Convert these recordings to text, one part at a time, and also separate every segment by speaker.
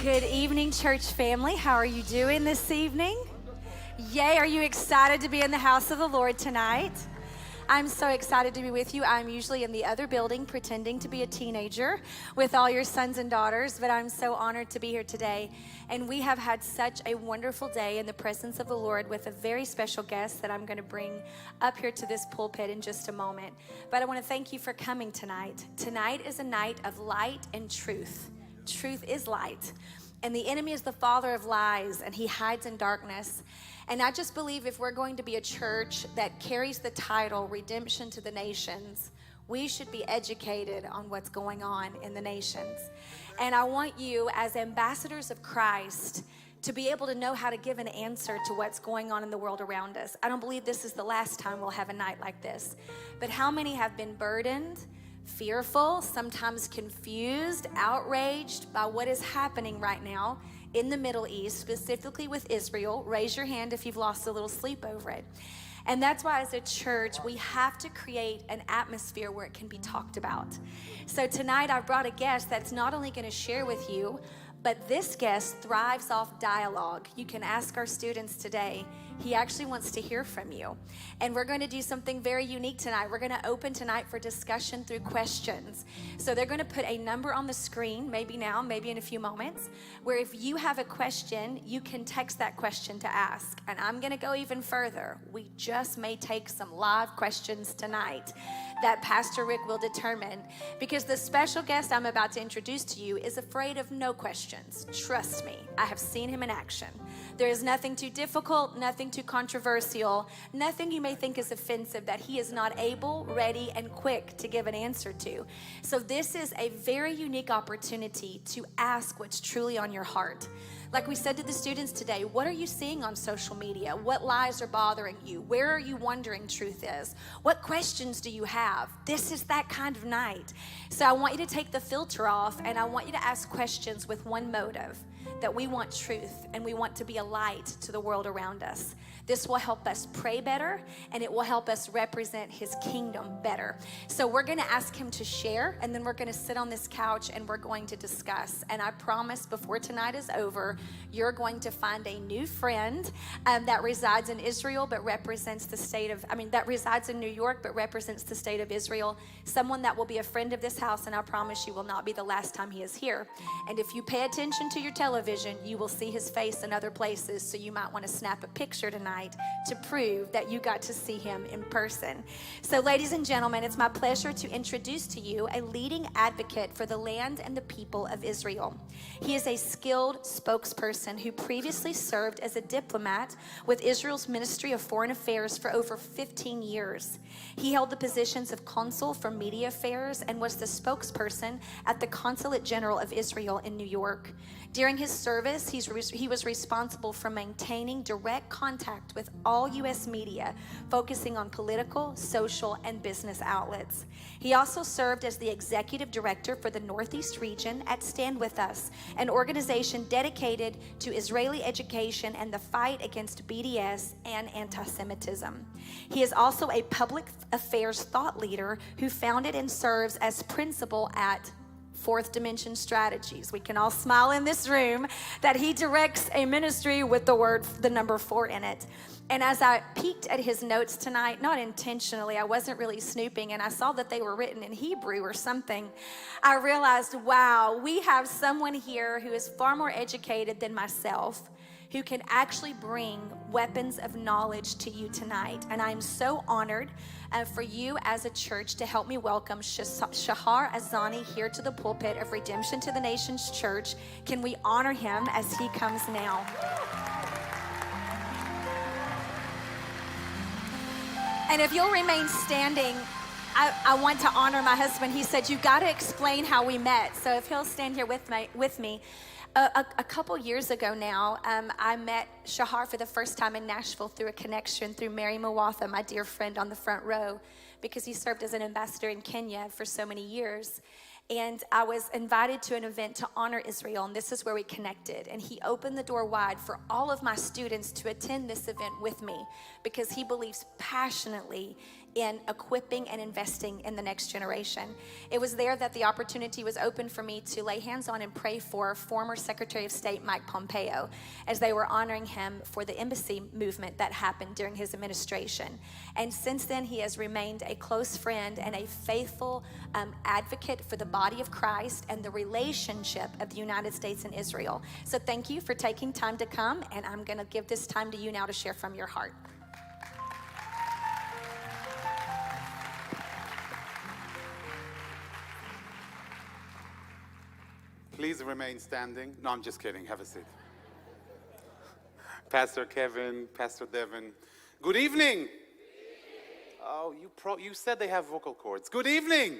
Speaker 1: Good evening, church family. How are you doing this evening? Yay, are you excited to be in the house of the Lord tonight? I'm so excited to be with you. I'm usually in the other building pretending to be a teenager with all your sons and daughters, but I'm so honored to be here today. And we have had such a wonderful day in the presence of the Lord with a very special guest that I'm going to bring up here to this pulpit in just a moment. But I want to thank you for coming tonight. Tonight is a night of light and truth. Truth is light. And the enemy is the father of lies, and he hides in darkness. And I just believe if we're going to be a church that carries the title Redemption to the Nations, we should be educated on what's going on in the nations. And I want you as ambassadors of Christ to be able to know how to give an answer to what's going on in the world around us. I don't believe this is the last time we'll have a night like this. But how many have been burdened, fearful, sometimes confused, outraged by what is happening right now in the Middle East, specifically with Israel? Raise your hand if you've lost a little sleep over it. And that's why as a church, we have to create an atmosphere where it can be talked about. So tonight I've brought a guest that's not only going to share with you, but this guest thrives off dialogue. You can ask our students today. He actually wants to hear from you. And we're going to do something very unique tonight. We're going to open tonight for discussion through questions. So they're going to put a number on the screen, maybe now, maybe in a few moments, where if you have a question, you can text that question to ask. And I'm going to go even further. We just may take some live questions tonight that Pastor Rick will determine, because the special guest I'm about to introduce to you is afraid of no questions. Trust me, I have seen him in action. There is nothing too difficult, nothing too controversial, nothing you may think is offensive that he is not able, ready, and quick to give an answer to. So this is a very unique opportunity to ask what's truly on your heart. Like we said to the students today, what are you seeing on social media? What lies are bothering you? Where are you wondering truth is? What questions do you have? This is that kind of night. So I want you to take the filter off, and I want you to ask questions with one motive, that we want truth and we want to be a light to the world around us. This will help us pray better, and it will help us represent his kingdom better. So we're going to ask him to share, and then we're going to sit on this couch and we're going to discuss. And I promise before tonight is over, you're going to find a new friend that resides in Israel but represents the state of, that resides in New York but represents the state of Israel. Someone that will be a friend of this house, and I promise you will not be the last time he is here. And if you pay attention to your television, you will see his face in other places, so you might want to snap a picture tonight to prove that you got to see him in person. So ladies and gentlemen, it's my pleasure to introduce to you a leading advocate for the land and the people of Israel. He is a skilled spokesperson who previously served as a diplomat with Israel's Ministry of Foreign Affairs for over 15 years. He held the positions of consul for media affairs and was the spokesperson at the Consulate General of Israel in New York. During his service, he was responsible for maintaining direct contact with all U.S. media, focusing on political, social, and business outlets. He also served as the executive director for the Northeast region at Stand With Us, an organization dedicated to Israeli education and the fight against BDS and anti-Semitism. He is also a public affairs thought leader who founded and serves as principal at Fourth Dimension Strategies. We can all smile in this room that he directs a ministry with the number 4 in it. And as I peeked at his notes tonight, not intentionally, I wasn't really snooping, and I saw that they were written in Hebrew or something, I realized, wow, we have someone here who is far more educated than myself, who can actually bring weapons of knowledge to you tonight. And I'm so honored for you as a church to help me welcome Shahar Azani here to the pulpit of Redemption to the Nations Church. Can we honor him as he comes now? And if you'll remain standing, I want to honor my husband. He said, you've got to explain how we met. So if he'll stand here with me. A couple years ago now, I met Shahar for the first time in Nashville through a connection through Mary Mawatha, my dear friend on the front row, because he served as an ambassador in Kenya for so many years. And I was invited to an event to honor Israel, and this is where we connected. And he opened the door wide for all of my students to attend this event with me, because he believes passionately in equipping and investing in the next generation. It was there that the opportunity was open for me to lay hands on and pray for former Secretary of State Mike Pompeo as they were honoring him for the embassy movement that happened during his administration. And since then, he has remained a close friend and a faithful advocate for the body of Christ and the relationship of the United States and Israel. So thank you for taking time to come, and I'm going to give this time to you now to share from your heart.
Speaker 2: Please remain standing. No, I'm just kidding. Have a seat. Pastor Kevin, Pastor Devin. Good evening. Oh, you said they have vocal cords. Good evening.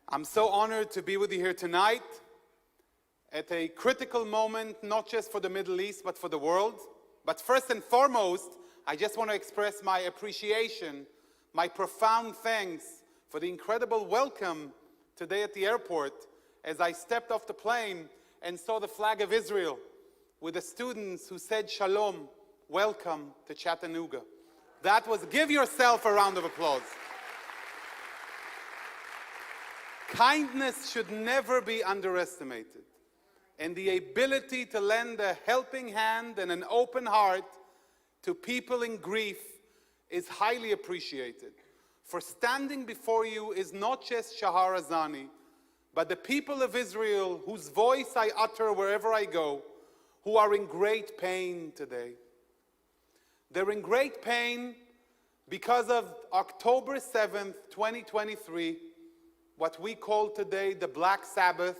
Speaker 2: I'm so honored to be with you here tonight at a critical moment, not just for the Middle East, but for the world. But first and foremost, I just want to express my appreciation, my profound thanks for the incredible welcome today at the airport as I stepped off the plane and saw the flag of Israel with the students who said shalom, welcome to Chattanooga. That was, give yourself a round of applause. Kindness should never be underestimated, and the ability to lend a helping hand and an open heart to people in grief is highly appreciated. For standing before you is not just Shahar Azani, but the people of Israel whose voice I utter wherever I go, who are in great pain today. They're in great pain because of October 7th, 2023, what we call today the Black Sabbath,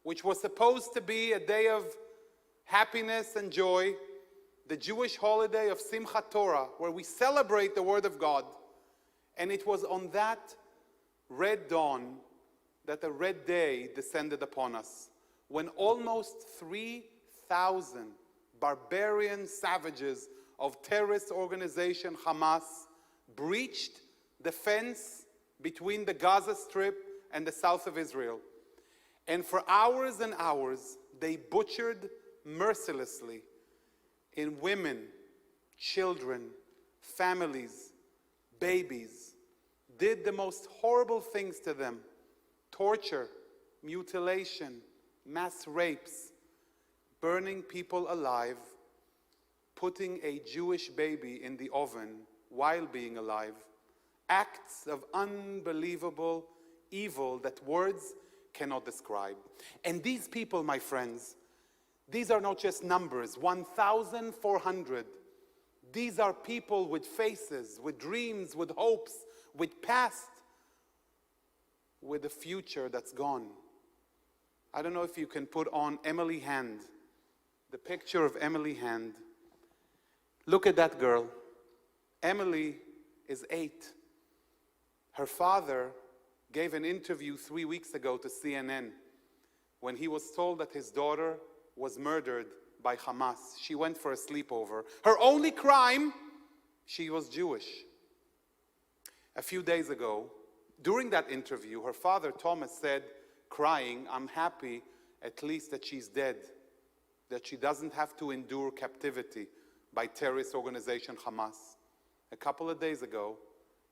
Speaker 2: which was supposed to be a day of happiness and joy, the Jewish holiday of Simchat Torah, where we celebrate the Word of God. And it was on that red dawn that a red day descended upon us, when almost 3,000 barbarian savages of terrorist organization Hamas breached the fence between the Gaza Strip and the south of Israel. And for hours and hours, they butchered mercilessly in women, children, families, babies, did the most horrible things to them: torture, mutilation, mass rapes, burning people alive, putting a Jewish baby in the oven while being alive. Acts of unbelievable evil that words cannot describe. And these people, my friends, these are not just numbers, 1,400. These are people with faces, with dreams, with hopes, with past, with a future that's gone. I don't know if you can put on Emily Hand, the picture of Emily Hand. Look at that girl. Emily is 8. Her father gave an interview 3 weeks ago to CNN when he was told that his daughter was murdered by Hamas. She went for a sleepover. Her only crime, she was Jewish. A few days ago, during that interview, her father, Thomas, said, crying, "I'm happy at least that she's dead, that she doesn't have to endure captivity by terrorist organization Hamas." A couple of days ago,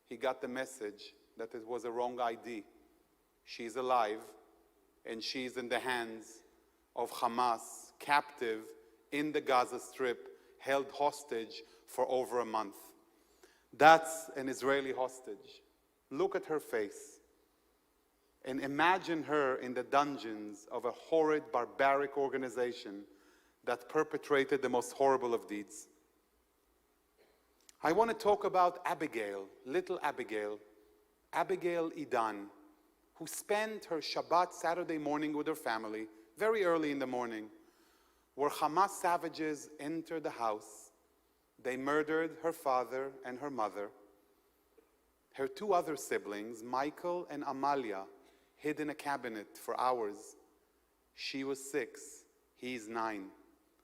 Speaker 2: he got the message that it was a wrong ID. She's alive, and she's in the hands of Hamas, captive in the Gaza Strip, held hostage for over a month. That's an Israeli hostage. Look at her face and imagine her in the dungeons of a horrid, barbaric organization that perpetrated the most horrible of deeds. I want to talk about Abigail, little Abigail, Abigail Idan, who spent her Shabbat Saturday morning with her family, very early in the morning, where Hamas savages entered the house. They murdered her father and her mother. Her 2 other siblings, Michael and Amalia, hid in a cabinet for hours. She was 6, he's 9.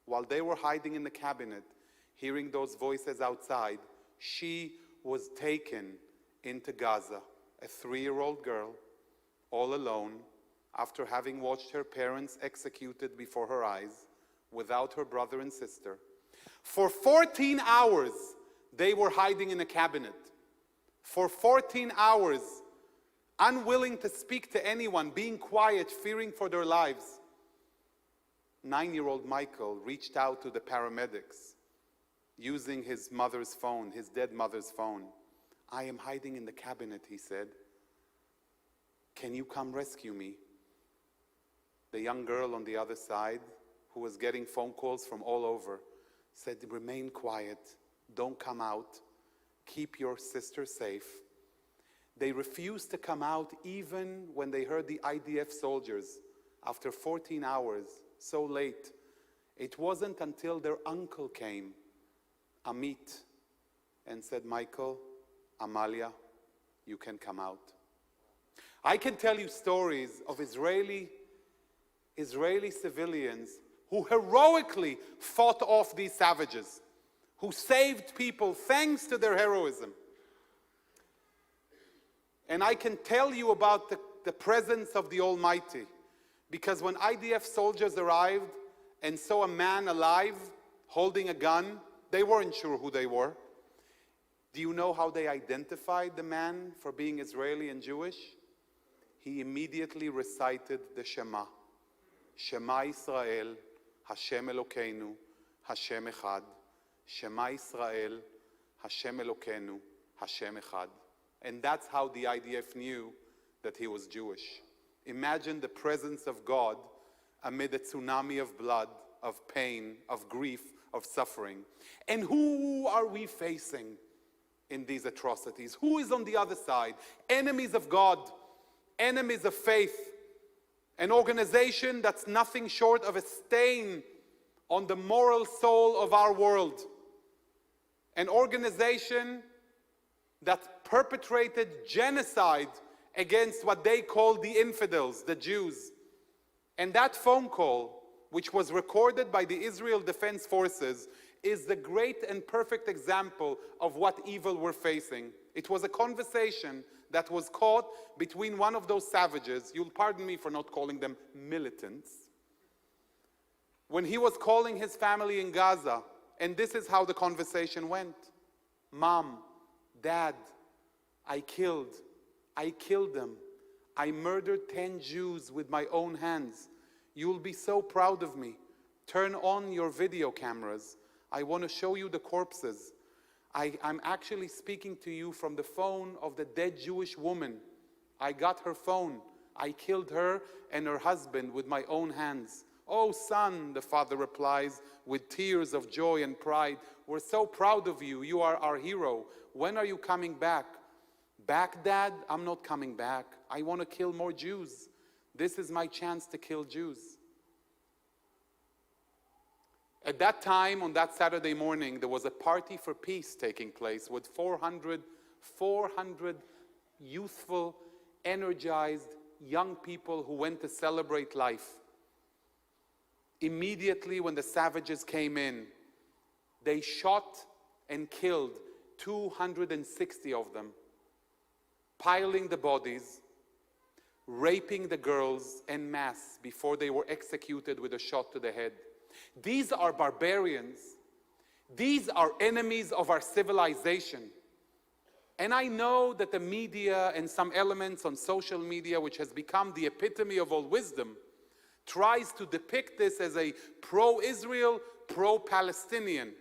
Speaker 2: While they were hiding in the cabinet, hearing those voices outside, she was taken into Gaza, a 3-year-old girl, all alone, after having watched her parents executed before her eyes, without her brother and sister. For 14 hours, They were hiding in a cabinet for 14 hours, unwilling to speak to anyone, being quiet, fearing for their lives. 9-year-old Michael reached out to the paramedics using his mother's phone, his dead mother's phone. "I am hiding in the cabinet," he said. "Can you come rescue me?" The young girl on the other side, who was getting phone calls from all over, said, "Remain quiet, don't come out, keep your sister safe." They refused to come out even when they heard the IDF soldiers after 14 hours, so late. It wasn't until their uncle came, Amit, and said, "Michael, Amalia, you can come out." I can tell you stories of Israeli civilians who heroically fought off these savages, who saved people thanks to their heroism. And I can tell you about the presence of the Almighty, because when IDF soldiers arrived and saw a man alive holding a gun, they weren't sure who they were. Do you know how they identified the man for being Israeli and Jewish? He immediately recited the Shema. Shema Israel, Hashem Elokeinu, Hashem Echad. Shema Israel, Hashem Elokeinu, Hashem Echad. And that's how the IDF knew that he was Jewish. Imagine the presence of God amid a tsunami of blood, of pain, of grief, of suffering. And who are we facing in these atrocities? Who is on the other side? Enemies of God, enemies of faith, an organization that's nothing short of a stain on the moral soul of our world, an organization that perpetrated genocide against what they called the infidels, the Jews. And that phone call, which was recorded by the Israel Defense Forces, is the great and perfect example of what evil we're facing. It was a conversation that was caught between one of those savages, you'll pardon me for not calling them militants, when he was calling his family in Gaza, and this is how the conversation went. "Mom, Dad, I killed them. I murdered 10 Jews with my own hands. You'll be so proud of me. Turn on your video cameras. I want to show you the corpses. I'm actually speaking to you from the phone of the dead Jewish woman. I got her phone. I killed her and her husband with my own hands." "Oh, son," the father replies with tears of joy and pride, "we're so proud of you. You are our hero. When are you coming back?" "Back, Dad? I'm not coming back. I want to kill more Jews. This is my chance to kill Jews." At that time, on that Saturday morning, there was a party for peace taking place with 400 youthful, energized young people who went to celebrate life. Immediately when the savages came in, they shot and killed 260 of them, piling the bodies, raping the girls en masse before they were executed with a shot to the head. These are barbarians. These are enemies of our civilization. And I know that the media and some elements on social media, which has become the epitome of all wisdom, tries to depict this as a pro-Israel, pro-Palestinian.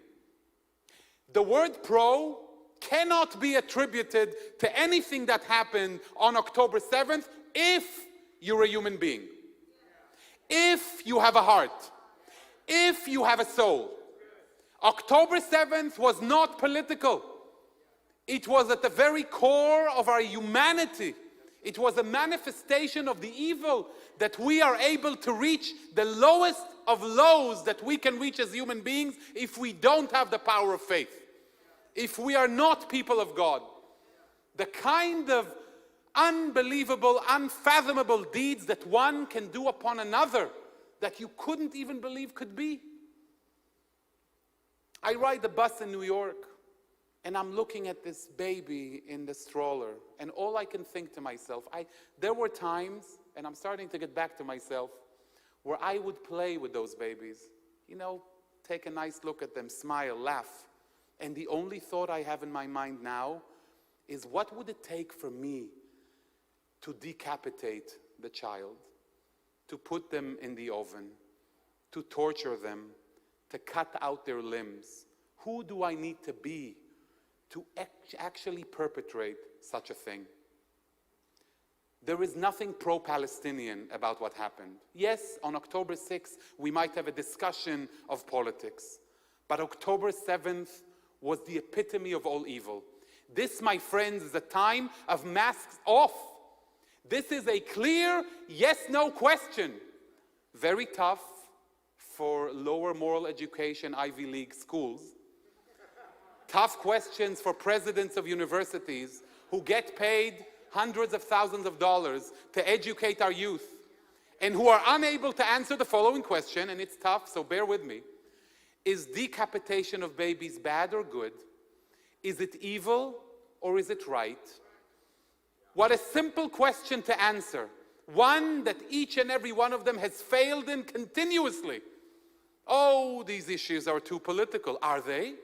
Speaker 2: The word pro cannot be attributed to anything that happened on October 7th if you're a human being, if you have a heart, if you have a soul. October 7th was not political. It was at the very core of our humanity. It was a manifestation of the evil that we are able to reach the lowest of lows that we can reach as human beings if we don't have the power of faith, if we are not people of God. The kind of unbelievable, unfathomable deeds that one can do upon another that you couldn't even believe could be. I ride the bus in New York, and I'm looking at this baby in the stroller, and all I can think to myself, there were times, and I'm starting to get back to myself, where I would play with those babies. You know, take a nice look at them, smile, laugh. And the only thought I have in my mind now is, what would it take for me to decapitate the child, to put them in the oven, to torture them, to cut out their limbs? Who do I need to be to actually perpetrate such a thing? There is nothing pro-Palestinian about what happened. Yes, on October 6th, we might have a discussion of politics, but October 7th was the epitome of all evil. This, my friends, is a time of masks off. This is a clear yes-no question. Very tough for lower moral education Ivy League schools. Tough questions for presidents of universities who get paid hundreds of thousands of dollars to educate our youth, and who are unable to answer the following question, and it's tough, so bear with me. Is decapitation of babies bad or good? Is it evil or is it right? What a simple question to answer. One that each and every one of them has failed in continuously. Oh, these issues are too political. Are they?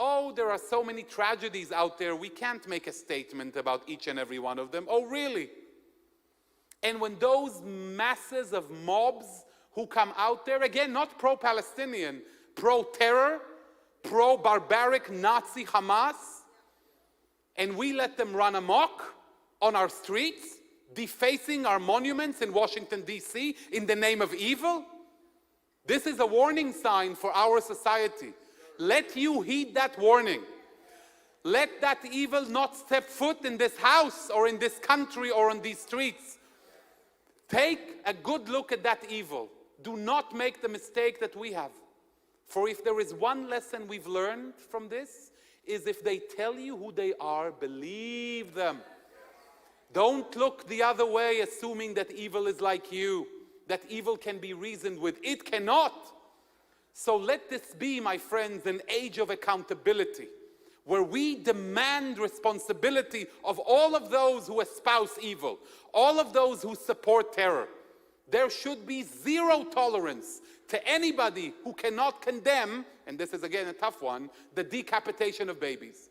Speaker 2: Oh, there are so many tragedies out there, we can't make a statement about each and every one of them. Oh, really? And when those masses of mobs who come out there, again, not pro-Palestinian, pro-terror, pro-barbaric Nazi Hamas, and we let them run amok on our streets, defacing our monuments in Washington, D.C. in the name of evil, this is a warning sign for our society. Let you heed that warning. Let that evil not step foot in this house or in this country or on these streets. Take a good look at that evil. Do not make the mistake that we have. For if there is one lesson we've learned from this, is if they tell you who they are, believe them. Don't look the other way assuming that evil is like you, that evil can be reasoned with. It cannot. So let this be, my friends, an age of accountability, where we demand responsibility of all of those who espouse evil, all of those who support terror. There should be zero tolerance to anybody who cannot condemn, and this is again a tough one, the decapitation of babies.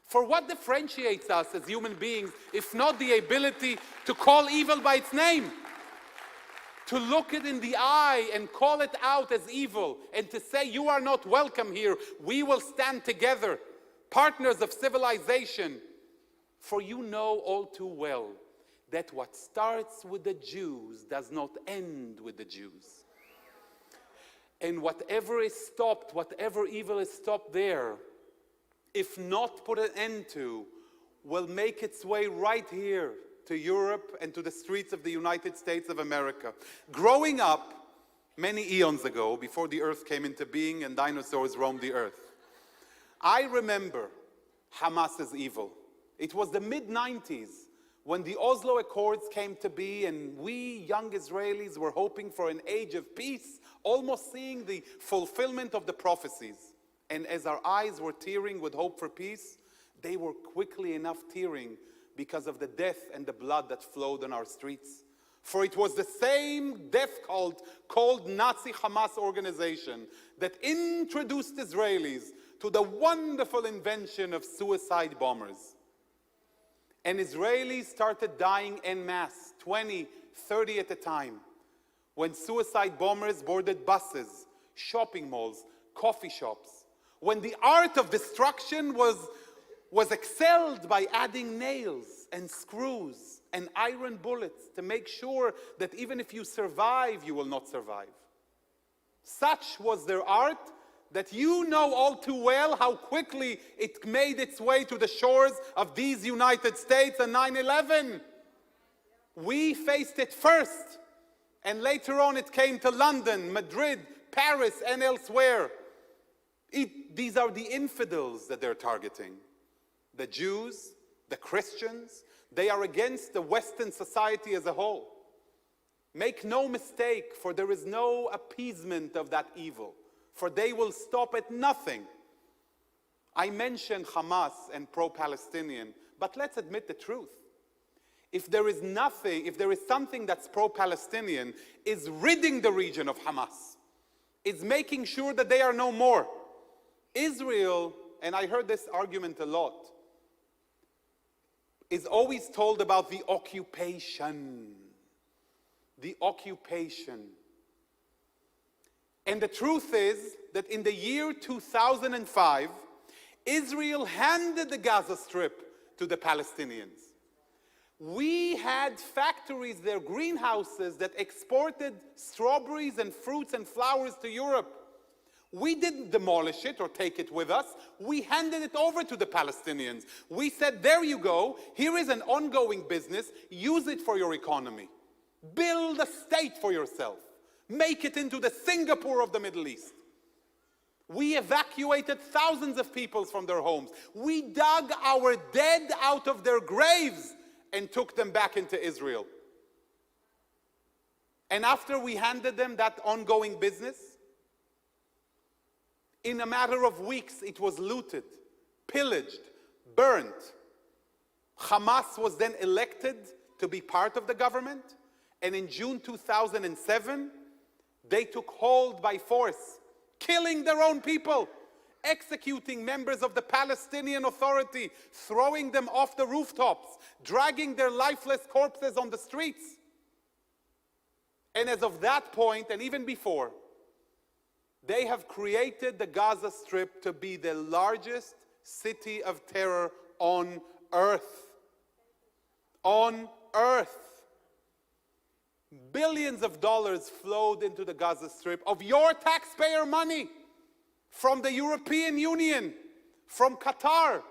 Speaker 2: For what differentiates us as human beings, if not the ability to call evil by its name? To look it in the eye and call it out as evil, and to say, you are not welcome here, we will stand together, partners of civilization. For you know all too well that what starts with the Jews does not end with the Jews. And whatever is stopped, whatever evil is stopped there, if not put an end to, will make its way right here to Europe and to the streets of the United States of America. Growing up many eons ago, before the earth came into being and dinosaurs roamed the earth, I remember Hamas's evil. It was the mid-90s when the Oslo Accords came to be, and we young Israelis were hoping for an age of peace, almost seeing the fulfillment of the prophecies. And as our eyes were tearing with hope for peace, they were quickly enough tearing because of the death and the blood that flowed on our streets. For it was the same death cult called Nazi Hamas organization that introduced Israelis to the wonderful invention of suicide bombers. And Israelis started dying en masse, 20, 30 at a time, when suicide bombers boarded buses, shopping malls, coffee shops, when the art of destruction was excelled by adding nails and screws and iron bullets to make sure that even if you survive, you will not survive. Such was their art that you know all too well how quickly it made its way to the shores of these United States on 9/11. We faced it first, and later on it came to London, Madrid, Paris, and elsewhere. These are the infidels that they're targeting. The Jews, the Christians, they are against the Western society as a whole. Make no mistake, for there is no appeasement of that evil, for they will stop at nothing. I mentioned Hamas and pro-Palestinian, but let's admit the truth. If there is something that's pro-Palestinian, is ridding the region of Hamas, is making sure that they are no more. Israel, and I heard this argument a lot, is always told about the occupation. The occupation. And the truth is that in the year 2005, Israel handed the Gaza Strip to the Palestinians. We had factories there, greenhouses, that exported strawberries and fruits and flowers to Europe. We didn't demolish it or take it with us. We handed it over to the Palestinians. We said, there you go. Here is an ongoing business. Use it for your economy. Build a state for yourself. Make it into the Singapore of the Middle East. We evacuated thousands of people from their homes. We dug our dead out of their graves and took them back into Israel. And after we handed them that ongoing business, in a matter of weeks, it was looted, pillaged, burnt. Hamas was then elected to be part of the government. And in June 2007, they took hold by force, killing their own people, executing members of the Palestinian Authority, throwing them off the rooftops, dragging their lifeless corpses on the streets. And as of that point, and even before, they have created the Gaza Strip to be the largest city of terror on earth. On earth. Billions of dollars flowed into the Gaza Strip of your taxpayer money from the European Union, from Qatar.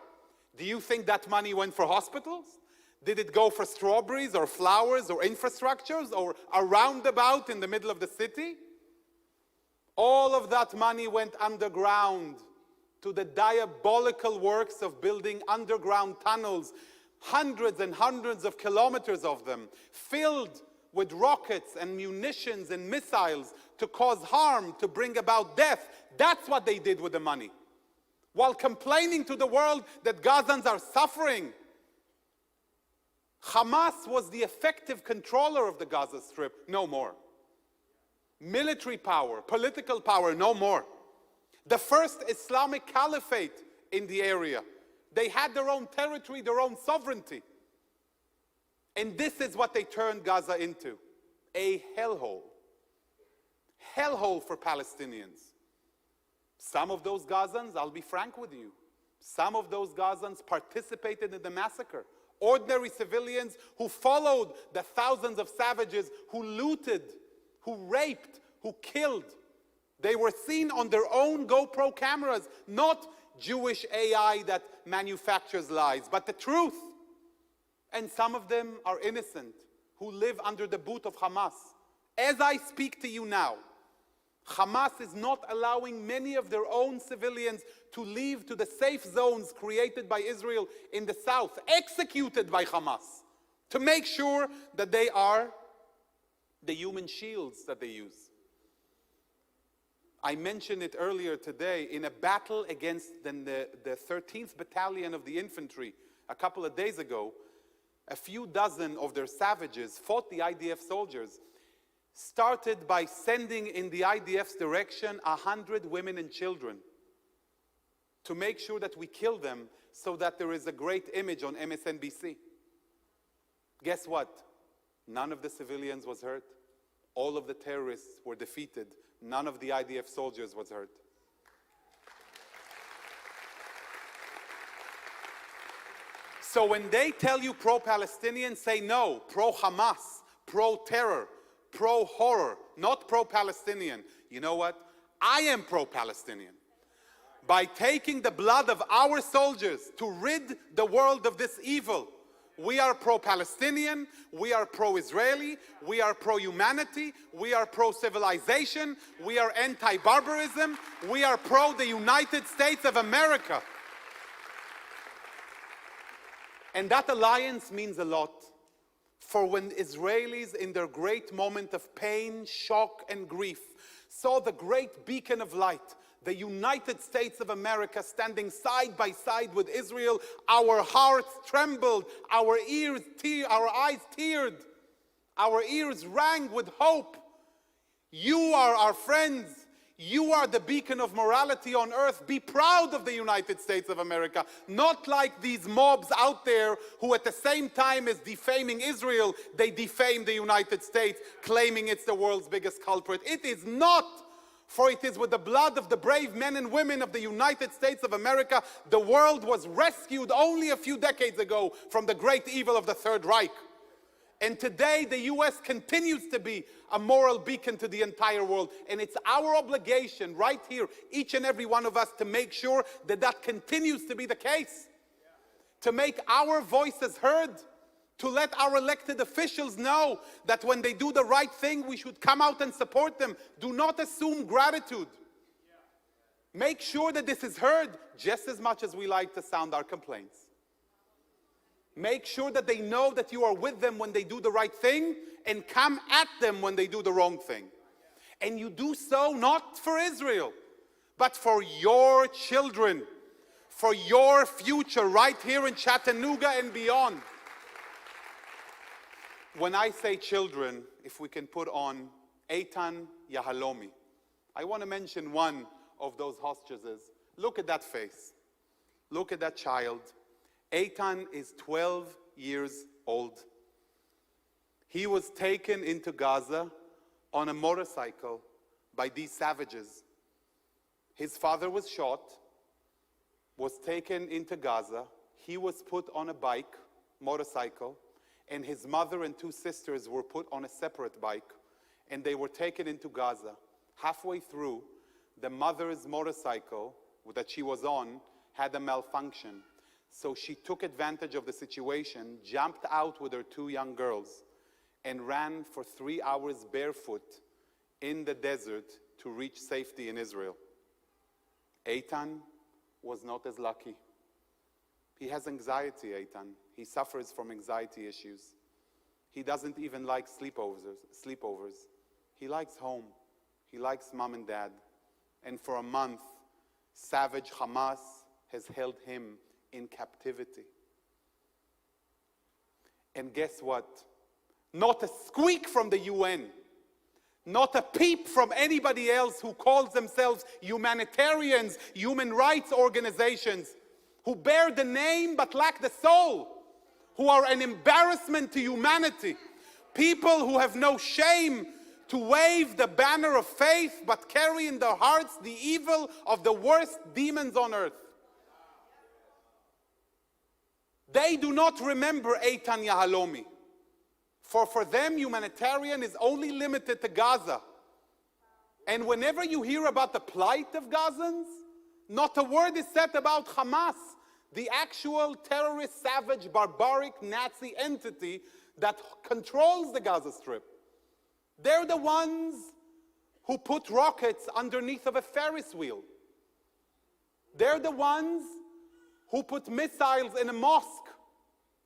Speaker 2: Do you think that money went for hospitals? Did it go for strawberries or flowers or infrastructures or a roundabout in the middle of the city? All of that money went underground to the diabolical works of building underground tunnels, hundreds and hundreds of kilometers of them, filled with rockets and munitions and missiles to cause harm, to bring about death. That's what they did with the money. While complaining to the world that Gazans are suffering, Hamas was the effective controller of the Gaza Strip. No more. Military power, political power, no more. The first Islamic caliphate in the area. They had their own territory, their own sovereignty. And this is what they turned Gaza into. A hellhole. Hellhole for Palestinians. Some of those Gazans, I'll be frank with you, some of those Gazans participated in the massacre. Ordinary civilians who followed the thousands of savages who looted, who raped, who killed. They were seen on their own GoPro cameras, not Jewish AI that manufactures lies, but the truth. And some of them are innocent, who live under the boot of Hamas. As I speak to you now, Hamas is not allowing many of their own civilians to leave to the safe zones created by Israel in the south, executed by Hamas, to make sure that they are the human shields that they use. I mentioned it earlier today in a battle against the 13th Battalion of the Infantry a couple of days ago. A few dozen of their savages fought the IDF soldiers, started by sending in the IDF's direction 100 women and children to make sure that we kill them so that there is a great image on MSNBC. Guess what? None of the civilians was hurt. All of the terrorists were defeated. None of the IDF soldiers was hurt. So when they tell you pro-Palestinian, say no, pro-Hamas, pro-terror, pro-horror, not pro-Palestinian. You know what? I am pro-Palestinian. By taking the blood of our soldiers to rid the world of this evil, we are pro-Palestinian, we are pro-Israeli, we are pro-humanity, we are pro-civilization, we are anti-barbarism, we are pro the United States of America. And that alliance means a lot. For when Israelis, in their great moment of pain, shock, and grief, saw the great beacon of light, the United States of America, standing side by side with Israel, our hearts trembled, our eyes teared, our ears rang with hope. You are our friends. You are the beacon of morality on earth. Be proud of the United States of America. Not like these mobs out there who at the same time as defaming Israel, they defame the United States, claiming it's the world's biggest culprit. It is not. For it is with the blood of the brave men and women of the United States of America the world was rescued only a few decades ago from the great evil of the Third Reich. And today the US continues to be a moral beacon to the entire world. And it's our obligation right here, each and every one of us, to make sure that that continues to be the case. To make our voices heard. To let our elected officials know that when they do the right thing, we should come out and support them. Do not assume gratitude. Make sure that this is heard just as much as we like to sound our complaints. Make sure that they know that you are with them when they do the right thing and come at them when they do the wrong thing. And you do so not for Israel, but for your children, for your future right here in Chattanooga and beyond. When I say children, if we can put on Eitan Yahalomi, I want to mention one of those hostages. Look at that face. Look at that child. Eitan is 12 years old. He was taken into Gaza on a motorcycle by these savages. His father was shot, was taken into Gaza. He was put on a bike, motorcycle, and his mother and two sisters were put on a separate bike, and they were taken into Gaza. Halfway through, the mother's motorcycle that she was on had a malfunction. So she took advantage of the situation, jumped out with her two young girls, and ran for 3 hours barefoot in the desert to reach safety in Israel. Eitan was not as lucky. He has anxiety, Eitan. He suffers from anxiety issues. He doesn't even like sleepovers. He likes home. He likes mom and dad. And for a month, savage Hamas has held him in captivity. And guess what? Not a squeak from the UN, not a peep from anybody else who calls themselves humanitarians, human rights organizations, who bear the name but lack the soul, who are an embarrassment to humanity, people who have no shame to wave the banner of faith but carry in their hearts the evil of the worst demons on earth. They do not remember Eitan Yahalomi. For them, humanitarian is only limited to Gaza. And whenever you hear about the plight of Gazans, not a word is said about Hamas, the actual terrorist, savage, barbaric Nazi entity that controls the Gaza Strip. They're the ones who put rockets underneath of a Ferris wheel. They're the ones who put missiles in a mosque.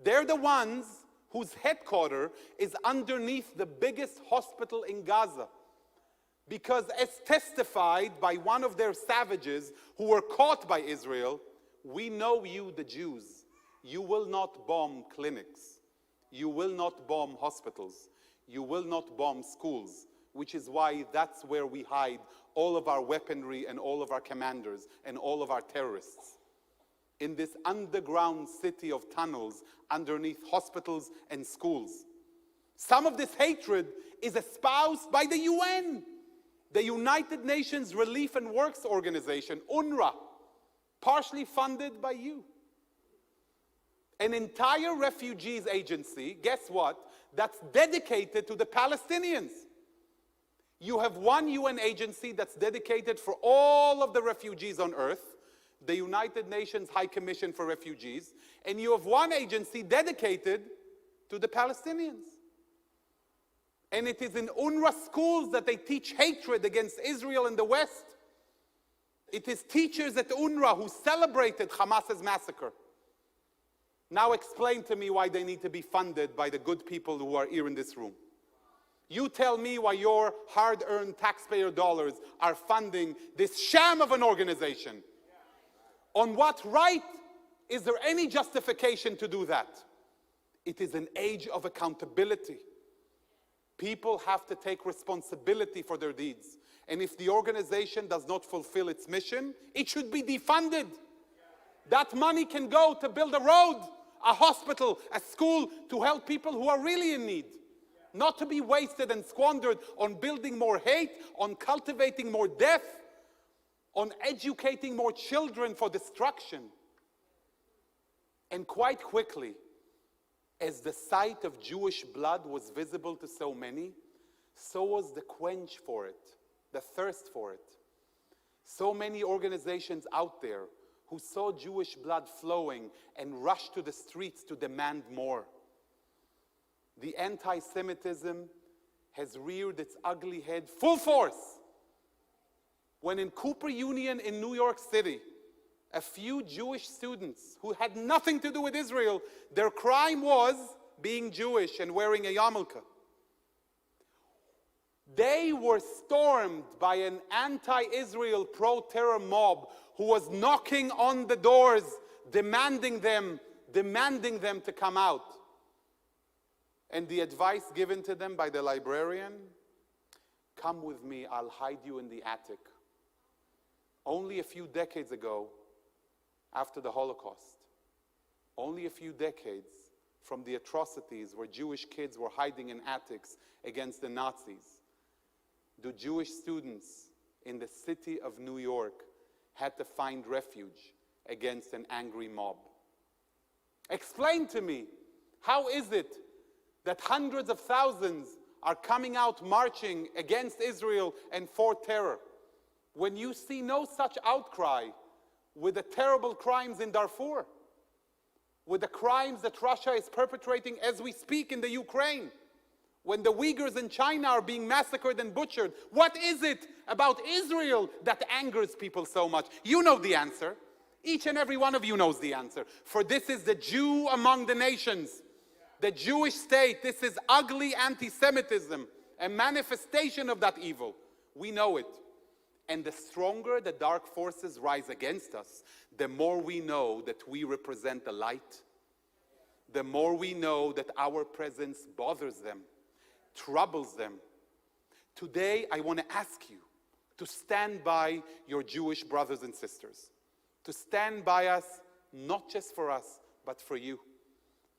Speaker 2: They're the ones whose headquarters is underneath the biggest hospital in Gaza. Because as testified by one of their savages who were caught by Israel, we know you, the Jews, you will not bomb clinics. You will not bomb hospitals. You will not bomb schools, which is why that's where we hide all of our weaponry and all of our commanders and all of our terrorists. In this underground city of tunnels underneath hospitals and schools. Some of this hatred is espoused by the UN, the United Nations Relief and Works Organization, UNRWA, partially funded by you. An entire refugees agency, guess what, that's dedicated to the Palestinians. You have one UN agency that's dedicated for all of the refugees on earth, the United Nations High Commission for Refugees, and you have one agency dedicated to the Palestinians. And it is in UNRWA schools that they teach hatred against Israel and the West. It is teachers at UNRWA who celebrated Hamas's massacre. Now explain to me why they need to be funded by the good people who are here in this room. You tell me why your hard-earned taxpayer dollars are funding this sham of an organization. On what right is there any justification to do that? It is an age of accountability. People have to take responsibility for their deeds. And if the organization does not fulfill its mission, it should be defunded. That money can go to build a road, a hospital, a school, to help people who are really in need. Not to be wasted and squandered on building more hate, on cultivating more death, on educating more children for destruction. And quite quickly, as the sight of Jewish blood was visible to so many, so was the quench for it, the thirst for it. So many organizations out there who saw Jewish blood flowing and rushed to the streets to demand more. The anti-Semitism has reared its ugly head full force when in Cooper Union in New York City, a few Jewish students who had nothing to do with Israel, their crime was being Jewish and wearing a yarmulke. They were stormed by an anti-Israel pro-terror mob who was knocking on the doors, demanding them to come out. And the advice given to them by the librarian, come with me, I'll hide you in the attic. Only a few decades ago, after the Holocaust, only a few decades from the atrocities where Jewish kids were hiding in attics against the Nazis, do Jewish students in the city of New York had to find refuge against an angry mob. Explain to me, how is it that hundreds of thousands are coming out marching against Israel and for terror, when you see no such outcry with the terrible crimes in Darfur, with the crimes that Russia is perpetrating as we speak in the Ukraine, when the Uyghurs in China are being massacred and butchered? What is it about Israel that angers people so much? You know the answer. Each and every one of you knows the answer. For this is the Jew among the nations. The Jewish state, this is ugly anti-Semitism, a manifestation of that evil. We know it. And the stronger the dark forces rise against us, the more we know that we represent the light. The more we know that our presence bothers them, troubles them. Today, I want to ask you to stand by your Jewish brothers and sisters. To stand by us, not just for us, but for you.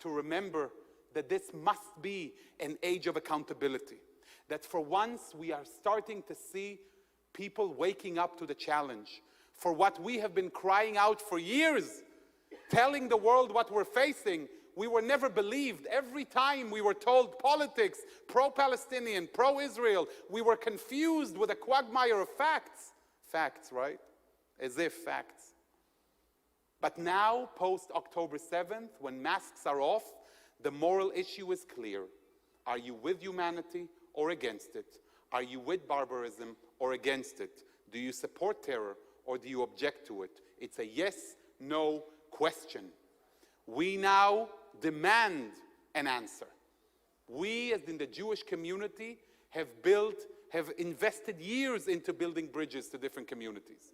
Speaker 2: To remember that this must be an age of accountability. That for once we are starting to see people waking up to the challenge. For what we have been crying out for years, telling the world what we're facing, we were never believed. Every time we were told politics, pro-Palestinian, pro-Israel, we were confused with a quagmire of facts. Facts, right? As if facts. But now, post-October 7th, when masks are off, the moral issue is clear. Are you with humanity or against it? Are you with barbarism or against it? Do you support terror or do you object to it? It's a yes-no question. We now demand an answer. We, as in the Jewish community, have invested years into building bridges to different communities.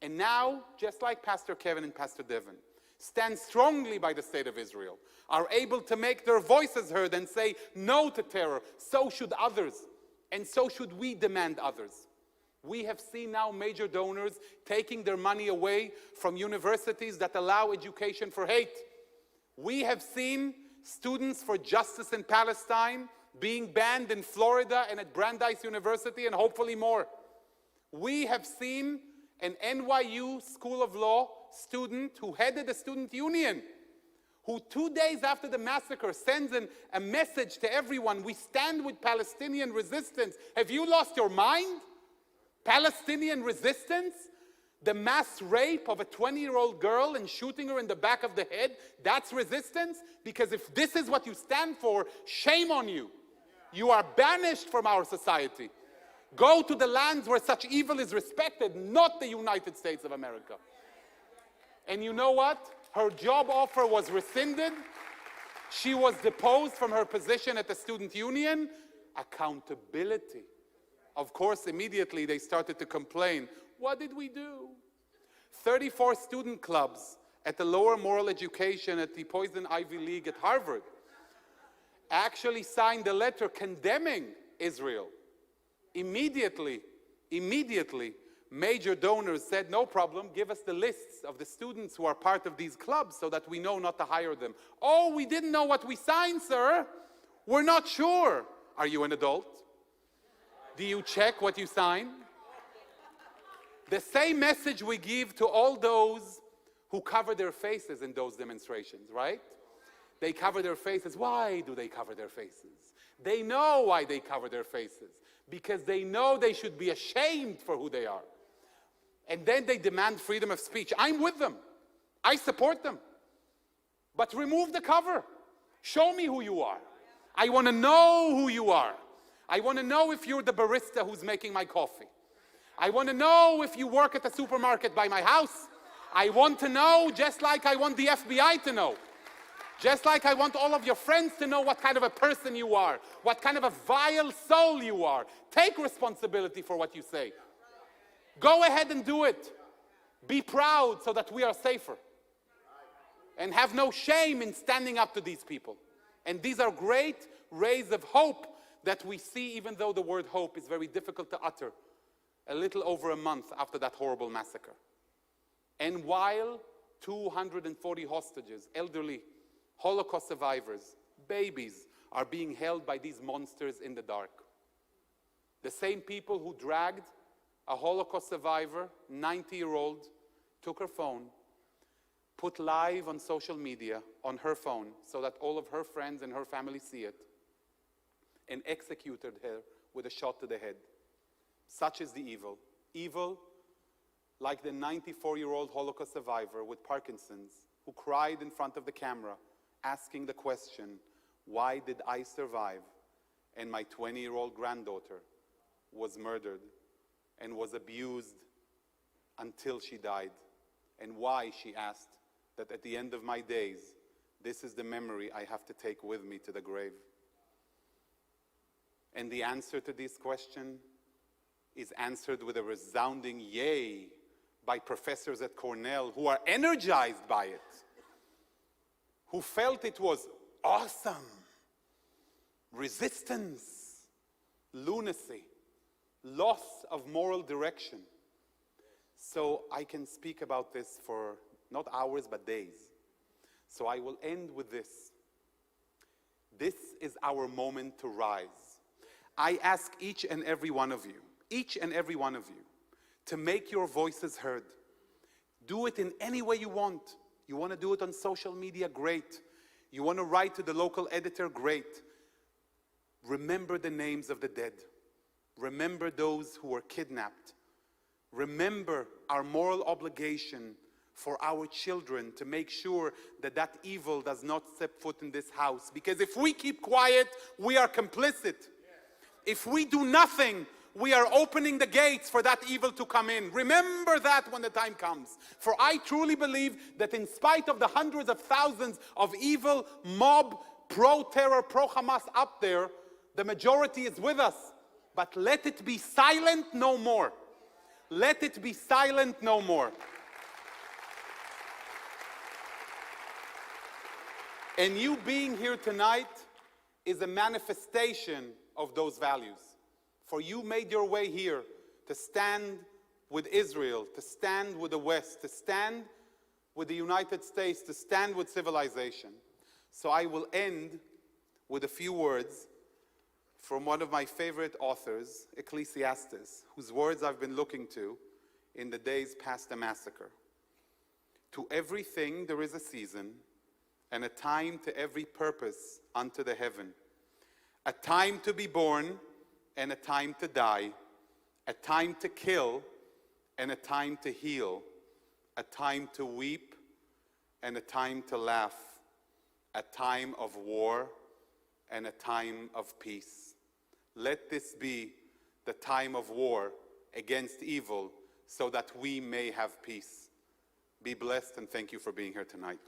Speaker 2: And now, just like Pastor Kevin and Pastor Devin, stand strongly by the state of Israel, are able to make their voices heard and say no to terror. So should others, and so should we demand others. We have seen now major donors taking their money away from universities that allow education for hate. We have seen students for justice in Palestine being banned in Florida and at Brandeis University, and hopefully more. We have seen an NYU School of Law student who headed a student union, who 2 days after the massacre sends a message to everyone: we stand with Palestinian resistance. Have you lost your mind? Palestinian resistance? The mass rape of a 20-year-old girl and shooting her in the back of the head, that's resistance? Because if this is what you stand for, shame on you. You are banished from our society. Go to the lands where such evil is respected, not the United States of America. And you know what? Her job offer was rescinded. She was deposed from her position at the student union. Accountability. Of course, immediately they started to complain. What did we do? 34 student clubs at the lower moral education at the Poison Ivy League at Harvard. actually signed a letter condemning Israel. Immediately, major donors said, no problem, give us the lists of the students who are part of these clubs so that we know not to hire them. Oh, we didn't know what we signed, sir. We're not sure. Are you an adult? Do you check what you sign? The same message we give to all those who cover their faces in those demonstrations, right? They cover their faces. Why do they cover their faces? They know why they cover their faces. Because they know they should be ashamed for who they are. And then they demand freedom of speech. I'm with them. I support them. But remove the cover. Show me who you are. I want to know who you are. I want to know if you're the barista who's making my coffee. I want to know if you work at the supermarket by my house. I want to know, just like I want the FBI to know. Just like I want all of your friends to know what kind of a person you are, what kind of a vile soul you are. Take responsibility for what you say. Go ahead and do it. Be proud so that we are safer. And have no shame in standing up to these people. And these are great rays of hope that we see, even though the word hope is very difficult to utter, a little over a month after that horrible massacre. And while 240 hostages, elderly, Holocaust survivors, babies, are being held by these monsters in the dark. The same people who dragged a Holocaust survivor, 90-year-old, took her phone, put live on social media on her phone so that all of her friends and her family see it, and executed her with a shot to the head. Such is the evil. Evil, like the 94-year-old Holocaust survivor with Parkinson's, who cried in front of the camera, asking the question, why did I survive and my 20-year-old granddaughter was murdered and was abused until she died? And why, she asked, that at the end of my days, this is the memory I have to take with me to the grave. And the answer to this question is answered with a resounding yay by professors at Cornell who are energized by it, who felt it was awesome, resistance, lunacy, loss of moral direction. So I can speak about this for not hours but days. So I will end with this. This is our moment to rise. I ask each and every one of you, to make your voices heard. Do it in any way you want. You want to do it on social media? Great. You want to write to the local editor? Great. Remember the names of the dead. Remember those who were kidnapped. Remember our moral obligation for our children to make sure that that evil does not step foot in this house. Because if we keep quiet, we are complicit. If we do nothing, we are opening the gates for that evil to come in. Remember that when the time comes. For I truly believe that in spite of the hundreds of thousands of evil mob, pro-terror, pro-Hamas up there, the majority is with us. But let it be silent no more. Let it be silent no more. And you being here tonight is a manifestation of those values. For you made your way here to stand with Israel, to stand with the West, to stand with the United States, to stand with civilization. So I will end with a few words from one of my favorite authors, Ecclesiastes, whose words I've been looking to in the days past the massacre. To everything there is a season, and a time to every purpose unto the heaven. A time to be born, and a time to die. A time to kill, and a time to heal. A time to weep, and a time to laugh. A time of war, and a time of peace. Let this be the time of war against evil, so that we may have peace. Be blessed, and thank you for being here tonight.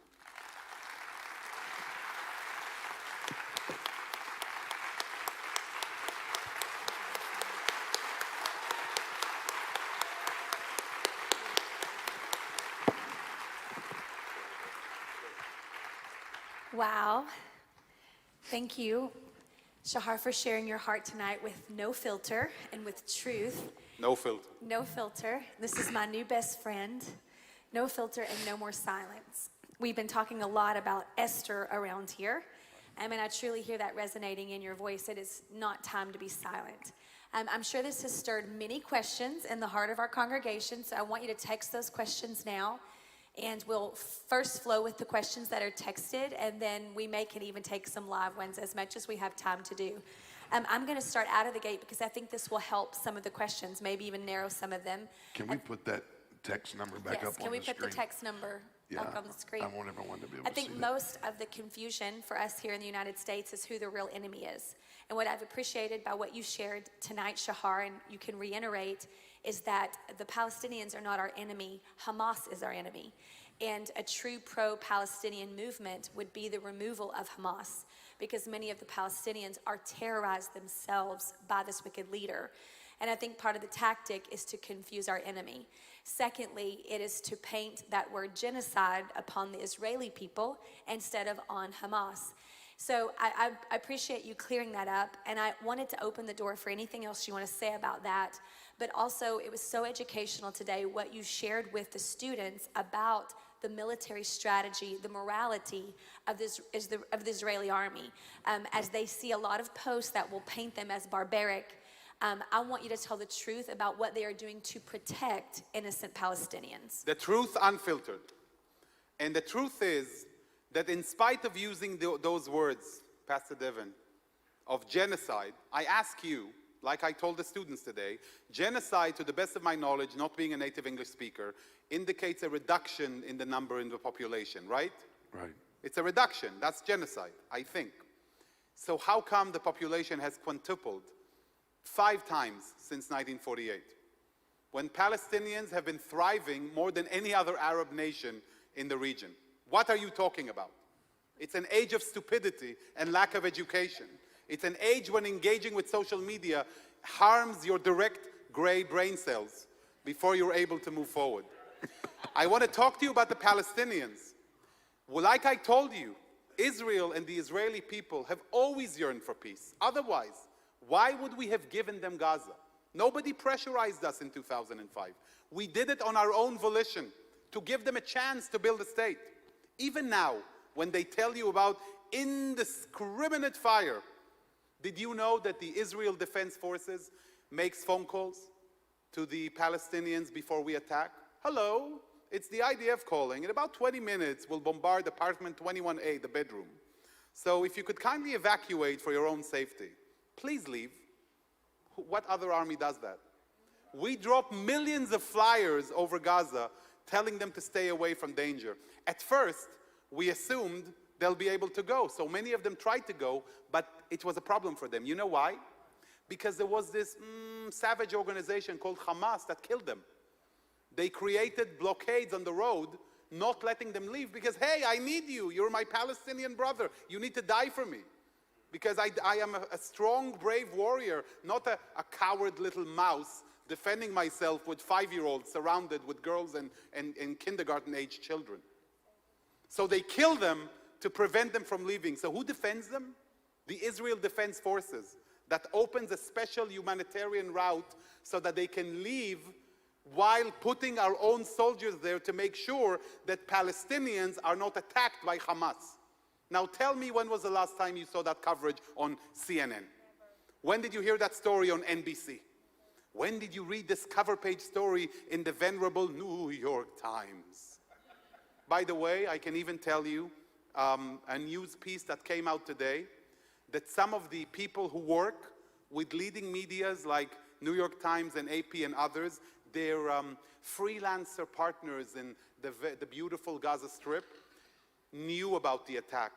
Speaker 1: Wow. Thank you, Shahar, for sharing your heart tonight with no filter and with truth.
Speaker 2: No filter.
Speaker 1: No filter. This is my new best friend. No filter and no more silence. We've been talking a lot about Esther around here. I mean, I truly hear that resonating in your voice. It is not time to be silent. I'm sure this has stirred many questions in the heart of our congregation, so I want you to text those questions now. And we'll first flow with the questions that are texted, and then we can even take some live ones as much as we have time to do. I'm going to start out of the gate because I think this will help some of the questions, maybe even narrow some of them.
Speaker 3: Can we put that text number back up on the screen?
Speaker 1: Can we put the text number back on the screen?
Speaker 3: I want everyone to be able
Speaker 1: I
Speaker 3: to see
Speaker 1: think
Speaker 3: that.
Speaker 1: most of the confusion for us here in the United States is who the real enemy is. And what I've appreciated by what you shared tonight, Shahar, and you can reiterate, is that the Palestinians are not our enemy. Hamas is our enemy. And a true pro-Palestinian movement would be the removal of Hamas, because many of the Palestinians are terrorized themselves by this wicked leader. And I think part of the tactic is to confuse our enemy. Secondly, it is to paint that word genocide upon the Israeli people instead of on Hamas. So I appreciate you clearing that up, and I wanted to open the door for anything else you want to say about that. But also, it was so educational today what you shared with the students about the military strategy, the morality of the Israeli army. As they see a lot of posts that will paint them as barbaric, I want you to tell the truth about what they are doing to protect innocent Palestinians.
Speaker 2: The truth unfiltered. And the truth is that in spite of using those words, Pastor Devin, of genocide, I ask you, like I told the students today, genocide, to the best of my knowledge, not being a native English speaker, indicates a reduction in the number in the population, right?
Speaker 3: Right.
Speaker 2: It's a reduction. That's genocide, I think. So how come the population has quintupled 5 times since 1948? When Palestinians have been thriving more than any other Arab nation in the region. What are you talking about? It's an age of stupidity and lack of education. It's an age when engaging with social media harms your direct gray brain cells before you're able to move forward. I want to talk to you about the Palestinians. Well, like I told you, Israel and the Israeli people have always yearned for peace. Otherwise, why would we have given them Gaza? Nobody pressurized us in 2005. We did it on our own volition to give them a chance to build a state. Even now, when they tell you about indiscriminate fire, did you know that the Israel Defense Forces makes phone calls to the Palestinians before we attack? Hello, it's the IDF calling. In about 20 minutes, we'll bombard apartment 21A, the bedroom. So if you could kindly evacuate for your own safety, please leave. What other army does that? We drop millions of flyers over Gaza telling them to stay away from danger. At first, we assumed they'll be able to go. So many of them tried to go, but it was a problem for them. You know why? Because there was this savage organization called Hamas that killed them. They created blockades on the road, not letting them leave because, hey, I need you. You're my Palestinian brother. You need to die for me. Because I am a strong, brave warrior, not a coward little mouse defending myself with 5-year-olds surrounded with girls and kindergarten-age children. So they kill them to prevent them from leaving. So who defends them? The Israel Defense Forces. That opens a special humanitarian route so that they can leave while putting our own soldiers there to make sure that Palestinians are not attacked by Hamas. Now tell me, when was the last time you saw that coverage on CNN? Never. When did you hear that story on NBC? When did you read this cover page story in the venerable New York Times? By the way, I can even tell you a news piece that came out today that some of the people who work with leading medias like New York Times and AP and others, their freelancer partners in the beautiful Gaza Strip, knew about the attack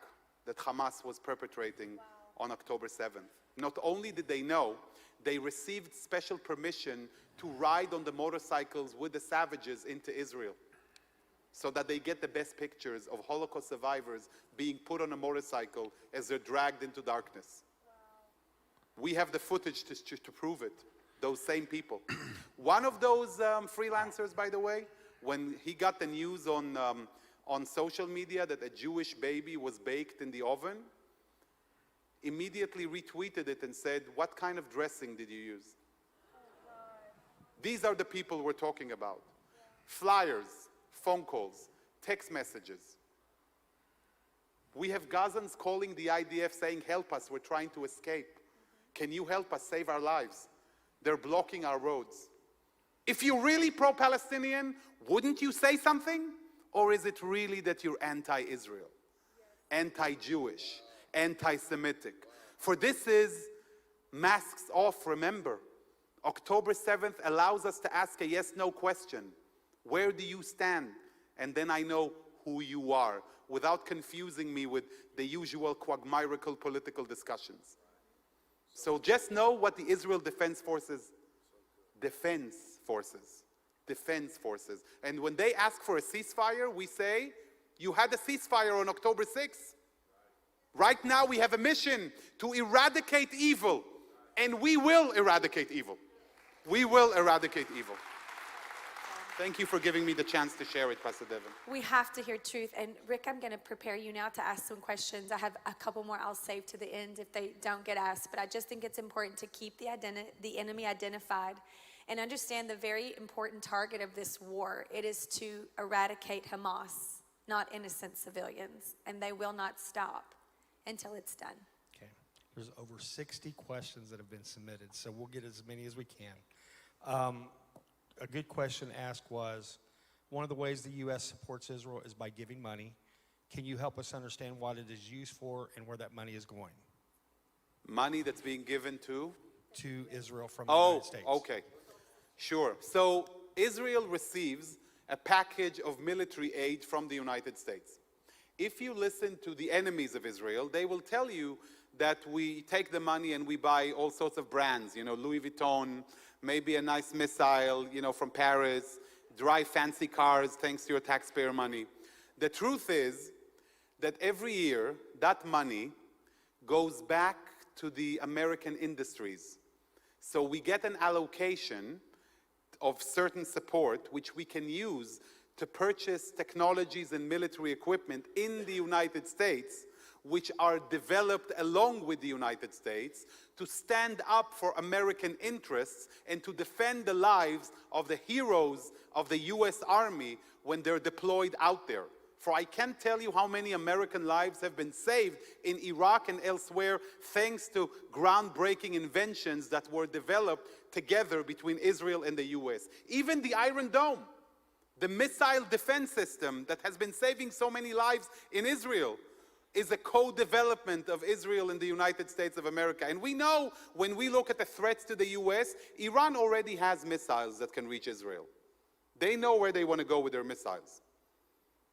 Speaker 2: that Hamas was perpetrating on October 7th. Not only did they know, they received special permission to ride on the motorcycles with the savages into Israel so that they get the best pictures of Holocaust survivors being put on a motorcycle as they're dragged into darkness. Wow. We have the footage to prove it, those same people. One of those freelancers, by the way, when he got the news on social media that a Jewish baby was baked in the oven, immediately retweeted it and said, "What kind of dressing did you use?" These are the people we're talking about. Flyers, phone calls, text messages. We have Gazans calling the IDF saying, "Help us, we're trying to escape. Can you help us save our lives? They're blocking our roads." If you're really pro-Palestinian, wouldn't you say something? Or is it really that you're anti-Israel, anti-Jewish, anti-Semitic? For this is masks off, remember. October 7th allows us to ask a yes-no question. Where do you stand? And then I know who you are, without confusing me with the usual quagmirical political discussions. So just know what the Israel Defense Forces, and when they ask for a ceasefire, we say, you had a ceasefire on October 6th. Right now we have a mission to eradicate evil, and we will eradicate evil. We will eradicate evil. Thank you for giving me the chance to share it, Pastor Devin.
Speaker 1: We have to hear truth. And Rick, I'm going to prepare you now to ask some questions. I have a couple more I'll save to the end if they don't get asked. But I just think it's important to keep the enemy identified and understand the very important target of this war. It is to eradicate Hamas, not innocent civilians. And they will not stop until it's done.
Speaker 4: Okay. There's over 60 questions that have been submitted, so we'll get as many as we can. A good question asked was, one of the ways the U.S. supports Israel is by giving money. Can you help us understand what it is used for and where that money is going?
Speaker 2: Money that's being given to?
Speaker 4: To Israel from the United States.
Speaker 2: Okay. Sure. So Israel receives a package of military aid from the United States. If you listen to the enemies of Israel, they will tell you that we take the money and we buy all sorts of brands, Louis Vuitton, maybe a nice missile, from Paris, drive fancy cars thanks to your taxpayer money. The truth is that every year that money goes back to the American industries. So we get an allocation of certain support which we can use to purchase technologies and military equipment in the United States, which are developed along with the United States to stand up for American interests and to defend the lives of the heroes of the U.S. Army when they're deployed out there. For I can't tell you how many American lives have been saved in Iraq and elsewhere thanks to groundbreaking inventions that were developed together between Israel and the U.S. Even the Iron Dome, the missile defense system that has been saving so many lives in Israel, is a co-development of Israel and the United States of America. And we know when we look at the threats to the US, Iran already has missiles that can reach Israel. They know where they want to go with their missiles.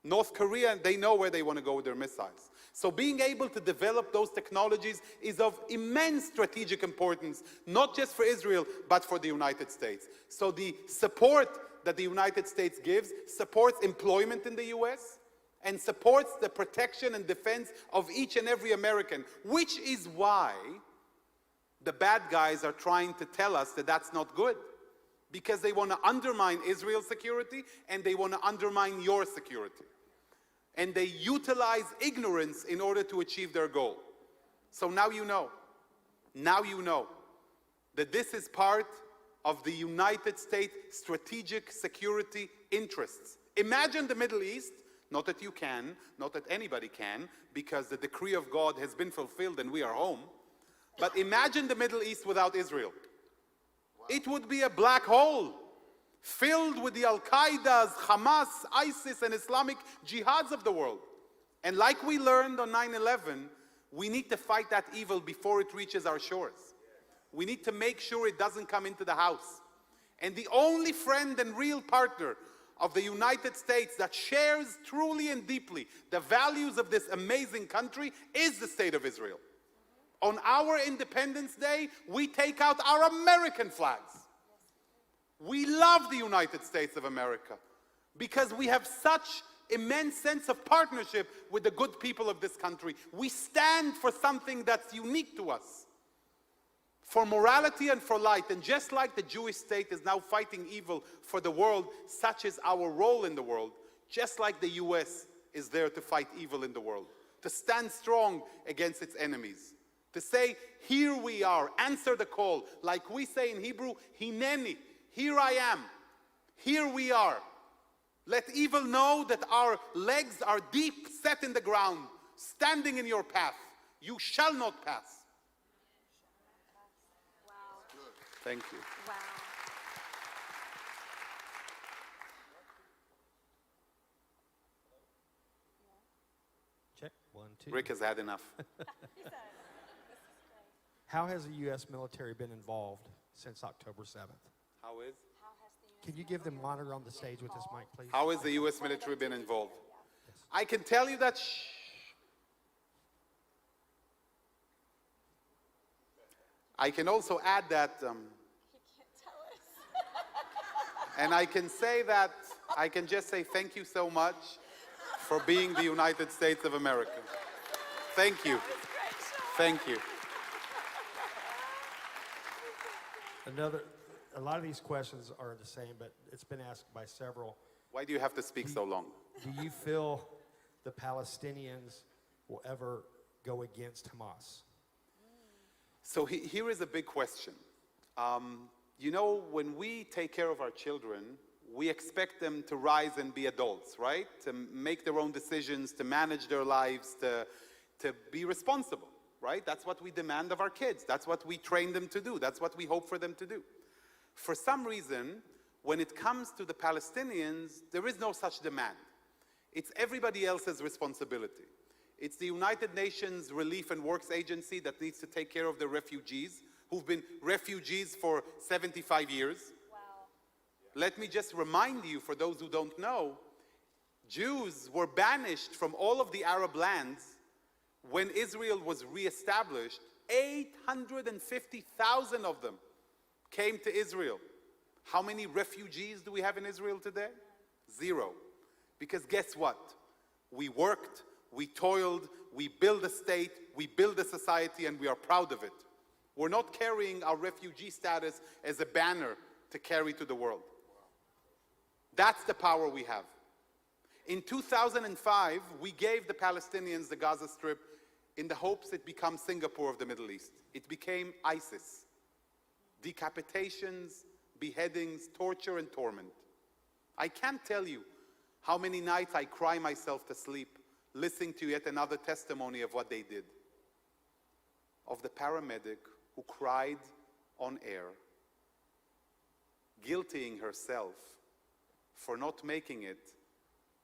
Speaker 2: North Korea, they know where they want to go with their missiles. So being able to develop those technologies is of immense strategic importance, not just for Israel, but for the United States. So the support that the United States gives supports employment in the US, and supports the protection and defense of each and every American, which is why the bad guys are trying to tell us that that's not good. Because they want to undermine Israel's security and they want to undermine your security. And they utilize ignorance in order to achieve their goal. So now you know that this is part of the United States strategic security interests. Imagine the Middle East. Not that you can, not that anybody can, because the decree of God has been fulfilled and we are home. But imagine the Middle East without Israel. Wow. It would be a black hole filled with the Al-Qaeda's, Hamas, ISIS, and Islamic jihads of the world. And like we learned on 9/11, we need to fight that evil before it reaches our shores. We need to make sure it doesn't come into the house. And the only friend and real partner of the United States that shares truly and deeply the values of this amazing country is the State of Israel. On our Independence Day, we take out our American flags. We love the United States of America because we have such immense sense of partnership with the good people of this country. We stand for something that's unique to us, for morality and for light. And just like the Jewish state is now fighting evil for the world, such is our role in the world. Just like the US is there to fight evil in the world, to stand strong against its enemies. To say, here we are, answer the call. Like we say in Hebrew, Hineni, here I am, here we are. Let evil know that our legs are deep set in the ground, standing in your path. You shall not pass.
Speaker 1: Wow.
Speaker 2: Thank you.
Speaker 1: Wow.
Speaker 4: Check, 1, 2.
Speaker 2: Rick has had enough.
Speaker 4: How has the U.S. military been involved since October 7th?
Speaker 2: How is?
Speaker 4: Can you give the monitor on the stage with this mic, please?
Speaker 2: How has the U.S. military been involved? I can tell you that. I can also add that,
Speaker 1: He can't tell us.
Speaker 2: and I can say that, I can just say thank you so much for being the United States of America. Thank you. Thank you.
Speaker 4: A lot of these questions are the same, but it's been asked by several.
Speaker 2: Why do you have to speak so long?
Speaker 4: Do you feel the Palestinians will ever go against Hamas?
Speaker 2: So here is a big question. You know, when we take care of our children, we expect them to rise and be adults, right? To make their own decisions, to manage their lives, to be responsible, right? That's what we demand of our kids. That's what we train them to do. That's what we hope for them to do. For some reason, when it comes to the Palestinians, there is no such demand. It's everybody else's responsibility. It's the United Nations Relief and Works Agency that needs to take care of the refugees, who've been refugees for 75 years.
Speaker 1: Wow.
Speaker 2: Let me just remind you, for those who don't know, Jews were banished from all of the Arab lands when Israel was reestablished. 850,000 of them came to Israel. How many refugees do we have in Israel today? 0. Because guess what? We worked, we toiled, we built a state, we built a society, and we are proud of it. We're not carrying our refugee status as a banner to carry to the world. That's the power we have. In 2005, we gave the Palestinians the Gaza Strip in the hopes it becomes Singapore of the Middle East. It became ISIS. Decapitations, beheadings, torture, and torment. I can't tell you how many nights I cry myself to sleep listening to yet another testimony of what they did. Of the paramedic who cried on air, guilting herself for not making it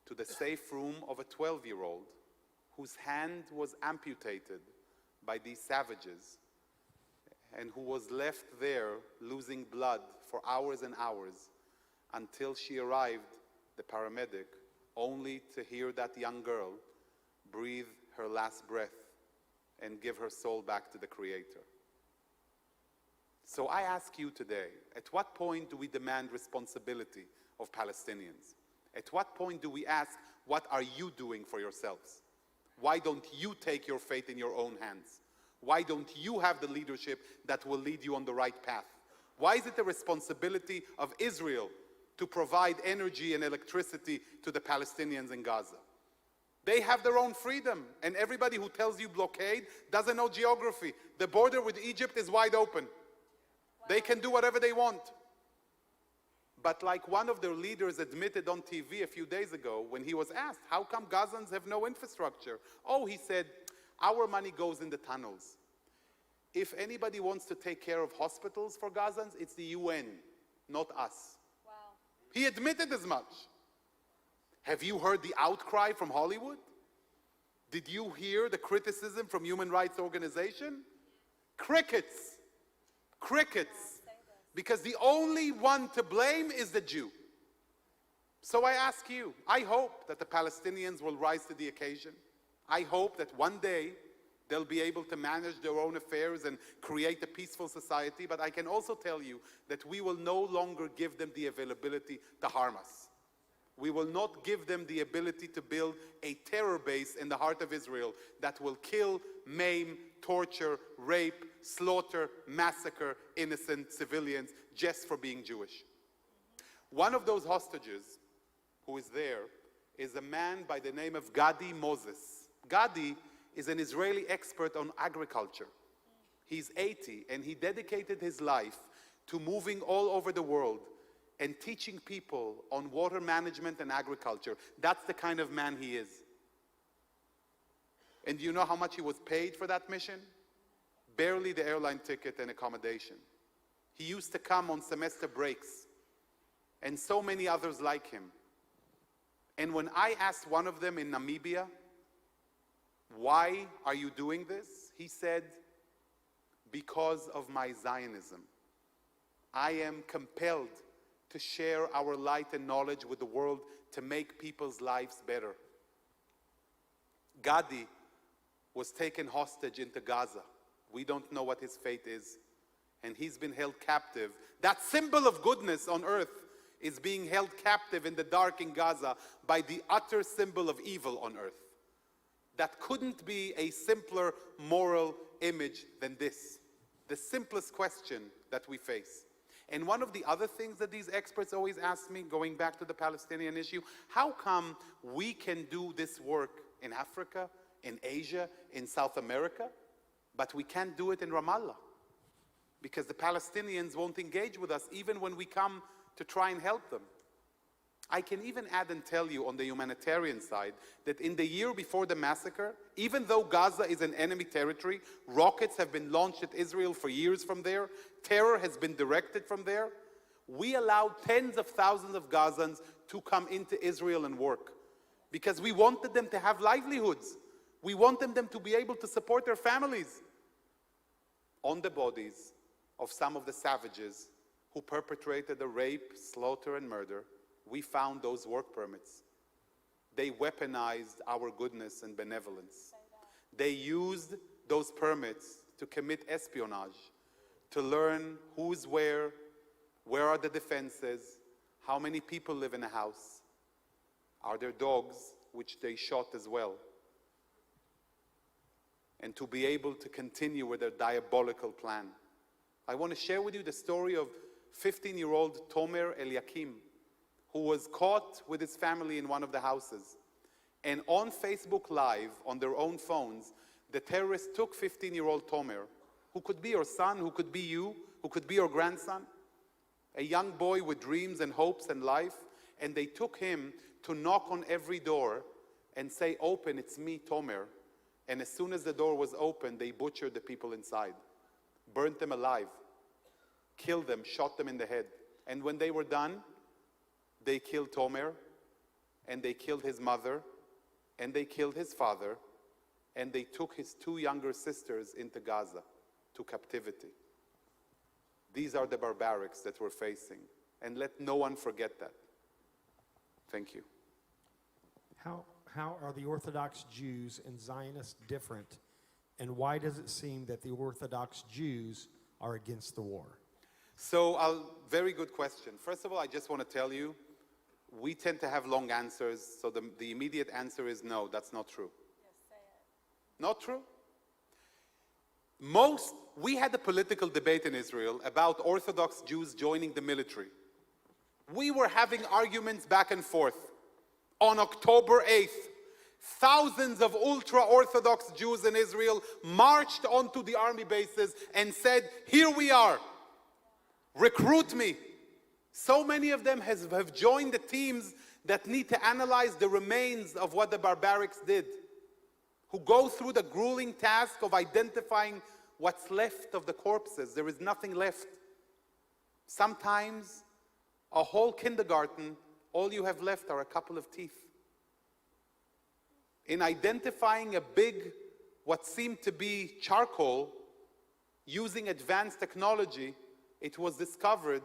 Speaker 2: to the safe room of a 12-year-old whose hand was amputated by these savages and who was left there losing blood for hours and hours until she arrived, the paramedic, only to hear that young girl breathe her last breath and give her soul back to the Creator. So I ask you today, at what point do we demand responsibility of Palestinians? At what point do we ask, what are you doing for yourselves? Why don't you take your fate in your own hands? Why don't you have the leadership that will lead you on the right path? Why is it the responsibility of Israel to provide energy and electricity to the Palestinians in Gaza? They have their own freedom, and everybody who tells you blockade doesn't know geography. The border with Egypt is wide open. Wow. They can do whatever they want. But like one of their leaders admitted on TV a few days ago when he was asked, how come Gazans have no infrastructure? Oh, he said, our money goes in the tunnels. If anybody wants to take care of hospitals for Gazans, it's the UN, not us.
Speaker 1: Wow.
Speaker 2: He admitted as much. Have you heard the outcry from Hollywood? Did you hear the criticism from human rights organizations? Crickets. Crickets. Because the only one to blame is the Jew. So I ask you, I hope that the Palestinians will rise to the occasion. I hope that one day they'll be able to manage their own affairs and create a peaceful society. But I can also tell you that we will no longer give them the availability to harm us. We will not give them the ability to build a terror base in the heart of Israel that will kill, maim, torture, rape, slaughter, massacre innocent civilians just for being Jewish. One of those hostages who is there is a man by the name of Gadi Moses. Gadi is an Israeli expert on agriculture. He's 80, and he dedicated his life to moving all over the world and teaching people on water management and agriculture. That's the kind of man he is. And do you know how much he was paid for that mission? Barely the airline ticket and accommodation. He used to come on semester breaks, and so many others like him. And when I asked one of them in Namibia, why are you doing this? He said, because of my Zionism. I am compelled to share our light and knowledge with the world to make people's lives better. Gadi was taken hostage into Gaza. We don't know what his fate is. And he's been held captive. That symbol of goodness on earth is being held captive in the dark in Gaza by the utter symbol of evil on earth. That couldn't be a simpler moral image than this. The simplest question that we face. And one of the other things that these experts always ask me, going back to the Palestinian issue, how come we can do this work in Africa, in Asia, in South America, but we can't do it in Ramallah? Because the Palestinians won't engage with us even when we come to try and help them. I can even add and tell you on the humanitarian side that in the year before the massacre, even though Gaza is an enemy territory, rockets have been launched at Israel for years from there, terror has been directed from there, we allowed tens of thousands of Gazans to come into Israel and work because we wanted them to have livelihoods. We wanted them to be able to support their families on the bodies of some of the savages who perpetrated the rape, slaughter, and murder. We found those work permits. They weaponized our goodness and benevolence. They used those permits to commit espionage, to learn who's where are the defenses, how many people live in a house, are there dogs, which they shot as well, and to be able to continue with their diabolical plan. I want to share with you the story of 15-year-old Tomer Eliakim, who was caught with his family in one of the houses. And on Facebook Live, on their own phones, the terrorists took 15-year-old Tomer, who could be your son, who could be you, who could be your grandson, a young boy with dreams and hopes and life, and they took him to knock on every door and say, "Open, it's me, Tomer." And as soon as the door was open, they butchered the people inside, burnt them alive, killed them, shot them in the head. And when they were done, they killed Tomer, and they killed his mother, and they killed his father, and they took his two younger sisters into Gaza to captivity. These are the barbarics that we're facing, and let no one forget that. Thank you.
Speaker 4: How are the Orthodox Jews and Zionists different, and why does it seem that the Orthodox Jews are against the war?
Speaker 2: So, very good question. First of all, I just want to tell you, we tend to have long answers, so the immediate answer is no, that's not true.
Speaker 1: Yes, say it.
Speaker 2: Not true? We had a political debate in Israel about Orthodox Jews joining the military. We were having arguments back and forth. On October 8th, thousands of ultra-Orthodox Jews in Israel marched onto the army bases and said, "Here we are, recruit me." So many of them have joined the teams that need to analyze the remains of what the barbarics did, who go through the grueling task of identifying what's left of the corpses. There is nothing left. Sometimes a whole kindergarten, all you have left are a couple of teeth. In identifying a big, what seemed to be charcoal, using advanced technology, it was discovered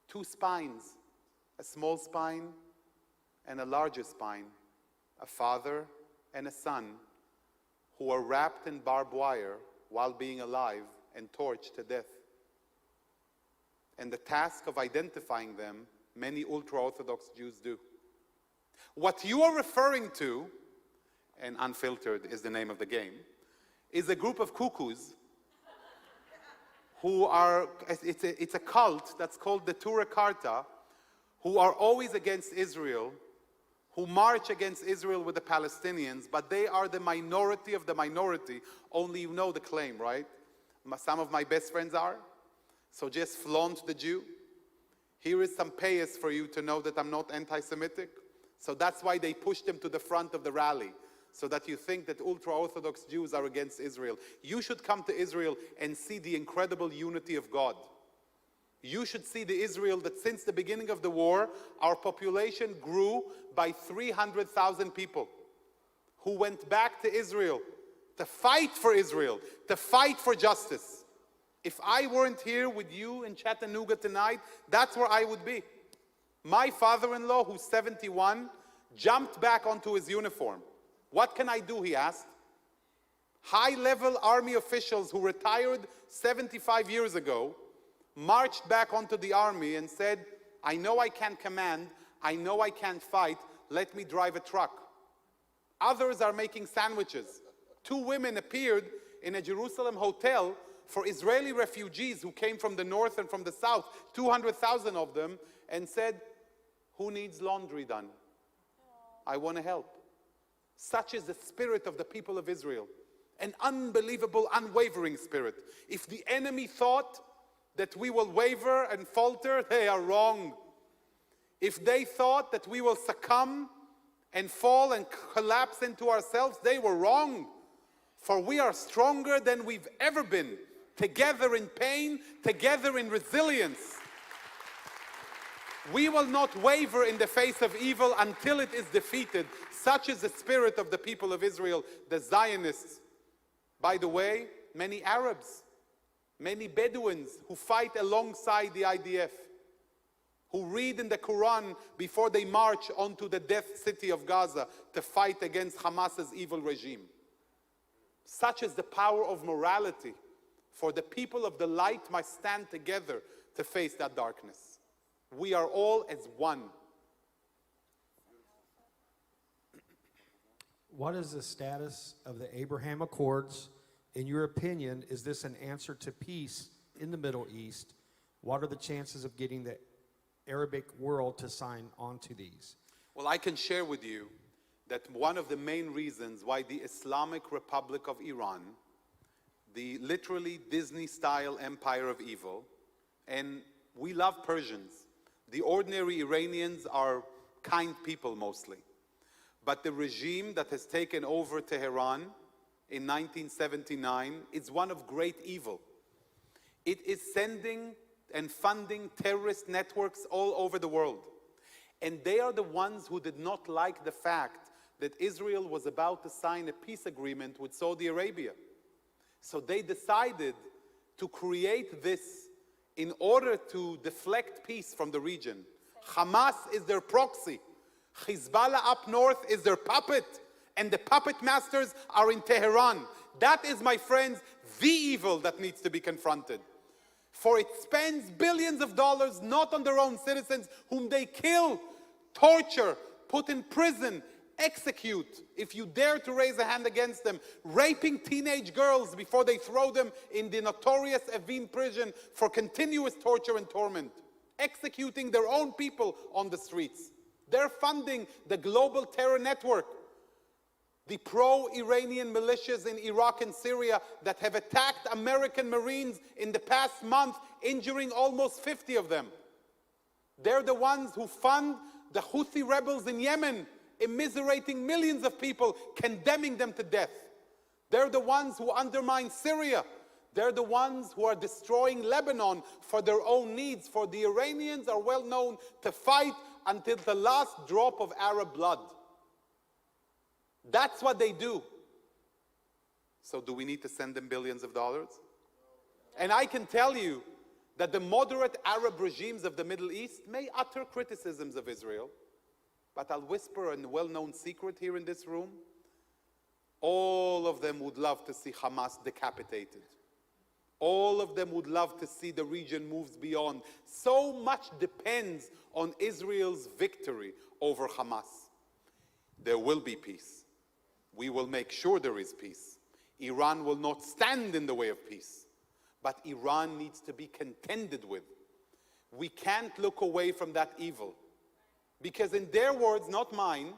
Speaker 2: two spines, a small spine and a larger spine, a father and a son, who were wrapped in barbed wire while being alive and torched to death. And the task of identifying them, many ultra-Orthodox Jews do. What you are referring to, and Unfiltered is the name of the game, is a group of cuckoos who are, it's a cult that's called the Tura Karta, who are always against Israel, who march against Israel with the Palestinians, but they are the minority of the minority. Only you know the claim, right? Some of my best friends are. So just flaunt the Jew. Here is some payas for you to know that I'm not anti-Semitic. So that's why they pushed him to the front of the rally, so that you think that ultra-Orthodox Jews are against Israel. You should come to Israel and see the incredible unity of God. You should see the Israel that since the beginning of the war, our population grew by 300,000 people who went back to Israel to fight for Israel, to fight for justice. If I weren't here with you in Chattanooga tonight, that's where I would be. My father-in-law, who's 71, jumped back onto his uniform. What can I do, he asked. High-level army officials who retired 75 years ago marched back onto the army and said, I know I can't command, I know I can't fight, let me drive a truck. Others are making sandwiches. 2 women appeared in a Jerusalem hotel for Israeli refugees who came from the north and from the south, 200,000 of them, and said, who needs laundry done? I want to help. Such is the spirit of the people of Israel. An unbelievable, unwavering spirit. If the enemy thought that we will waver and falter, they are wrong. If they thought that we will succumb and fall and collapse into ourselves, they were wrong. For we are stronger than we've ever been. Together in pain, together in resilience. We will not waver in the face of evil until it is defeated. Such is the spirit of the people of Israel, the Zionists. By the way, many Arabs, many Bedouins who fight alongside the IDF, who read in the Quran before they march onto the death city of Gaza to fight against Hamas's evil regime. Such is the power of morality. For the people of the light must stand together to face that darkness. We are all as one.
Speaker 4: What is the status of the Abraham Accords? In your opinion, is this an answer to peace in the Middle East? What are the chances of getting the Arabic world to sign on to these?
Speaker 2: Well, I can share with you that one of the main reasons why the Islamic Republic of Iran, the literally Disney-style empire of evil, and we love Persians. The ordinary Iranians are kind people mostly. But the regime that has taken over Tehran in 1979 is one of great evil. It is sending and funding terrorist networks all over the world. And they are the ones who did not like the fact that Israel was about to sign a peace agreement with Saudi Arabia. So they decided to create this in order to deflect peace from the region. Hamas is their proxy. Hezbollah up north is their puppet. And the puppet masters are in Tehran. That is, my friends, the evil that needs to be confronted. For it spends billions of dollars not on their own citizens, whom they kill, torture, put in prison, execute, if you dare to raise a hand against them, raping teenage girls before they throw them in the notorious Evin prison for continuous torture and torment, executing their own people on the streets. They're funding the global terror network, the pro-Iranian militias in Iraq and Syria that have attacked American Marines in the past month, injuring almost 50 of them. They're the ones who fund the Houthi rebels in Yemen, immiserating millions of people, condemning them to death. They're the ones who undermine Syria. They're the ones who are destroying Lebanon for their own needs. For the Iranians are well known to fight until the last drop of Arab blood. That's what they do. So do we need to send them billions of dollars? And I can tell you that the moderate Arab regimes of the Middle East may utter criticisms of Israel, but I'll whisper a well-known secret here in this room. All of them would love to see Hamas decapitated. All of them would love to see the region moves beyond. So much depends on Israel's victory over Hamas. There will be peace. We will make sure there is peace. Iran will not stand in the way of peace. But Iran needs to be contended with. We can't look away from that evil. Because in their words, not mine,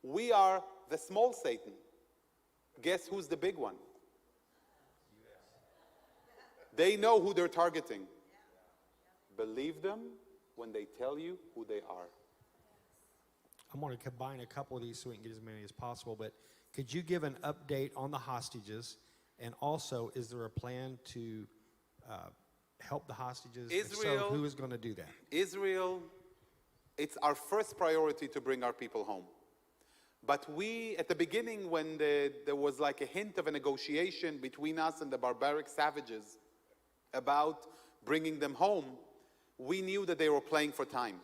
Speaker 2: we are the small Satan. Guess who's the big one? They know who they're targeting. Believe them when they tell you who they are.
Speaker 4: I'm going to combine a couple of these so we can get as many as possible, but could you give an update on the hostages? And also, is there a plan to help the hostages? If so,
Speaker 2: Israel-
Speaker 4: who is going to do that?
Speaker 2: Israel, it's our first priority to bring our people home. But we, at the beginning, when there was like a hint of a negotiation between us and the barbaric savages about bringing them home, we knew that they were playing for time.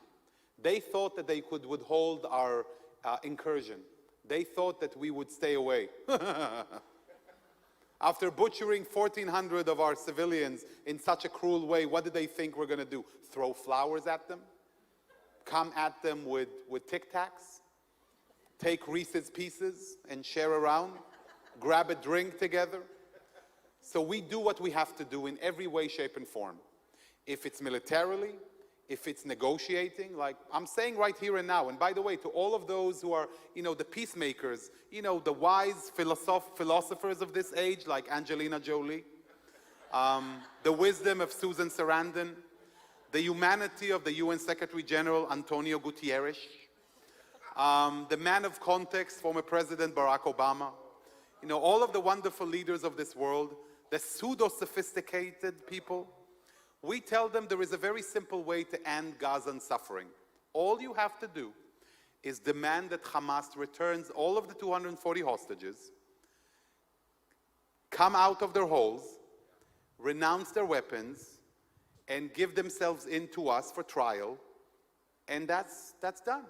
Speaker 2: They thought that they could withhold our incursion. They thought that we would stay away. After butchering 1,400 of our civilians in such a cruel way, what did they think we're going to do? Throw flowers at them? Come at them with Tic Tacs? Take Reese's Pieces and share around? Grab a drink together? So we do what we have to do in every way, shape, and form. If it's militarily, if it's negotiating, like I'm saying right here and now, and by the way, to all of those who are, the peacemakers, the wise philosophers of this age, like Angelina Jolie, the wisdom of Susan Sarandon, the humanity of the UN Secretary General Antonio Guterres, the man of context, former President Barack Obama, all of the wonderful leaders of this world, the pseudo-sophisticated people, we tell them there is a very simple way to end Gazan suffering. All you have to do is demand that Hamas returns all of the 240 hostages, come out of their holes, renounce their weapons, and give themselves in to us for trial, and that's done.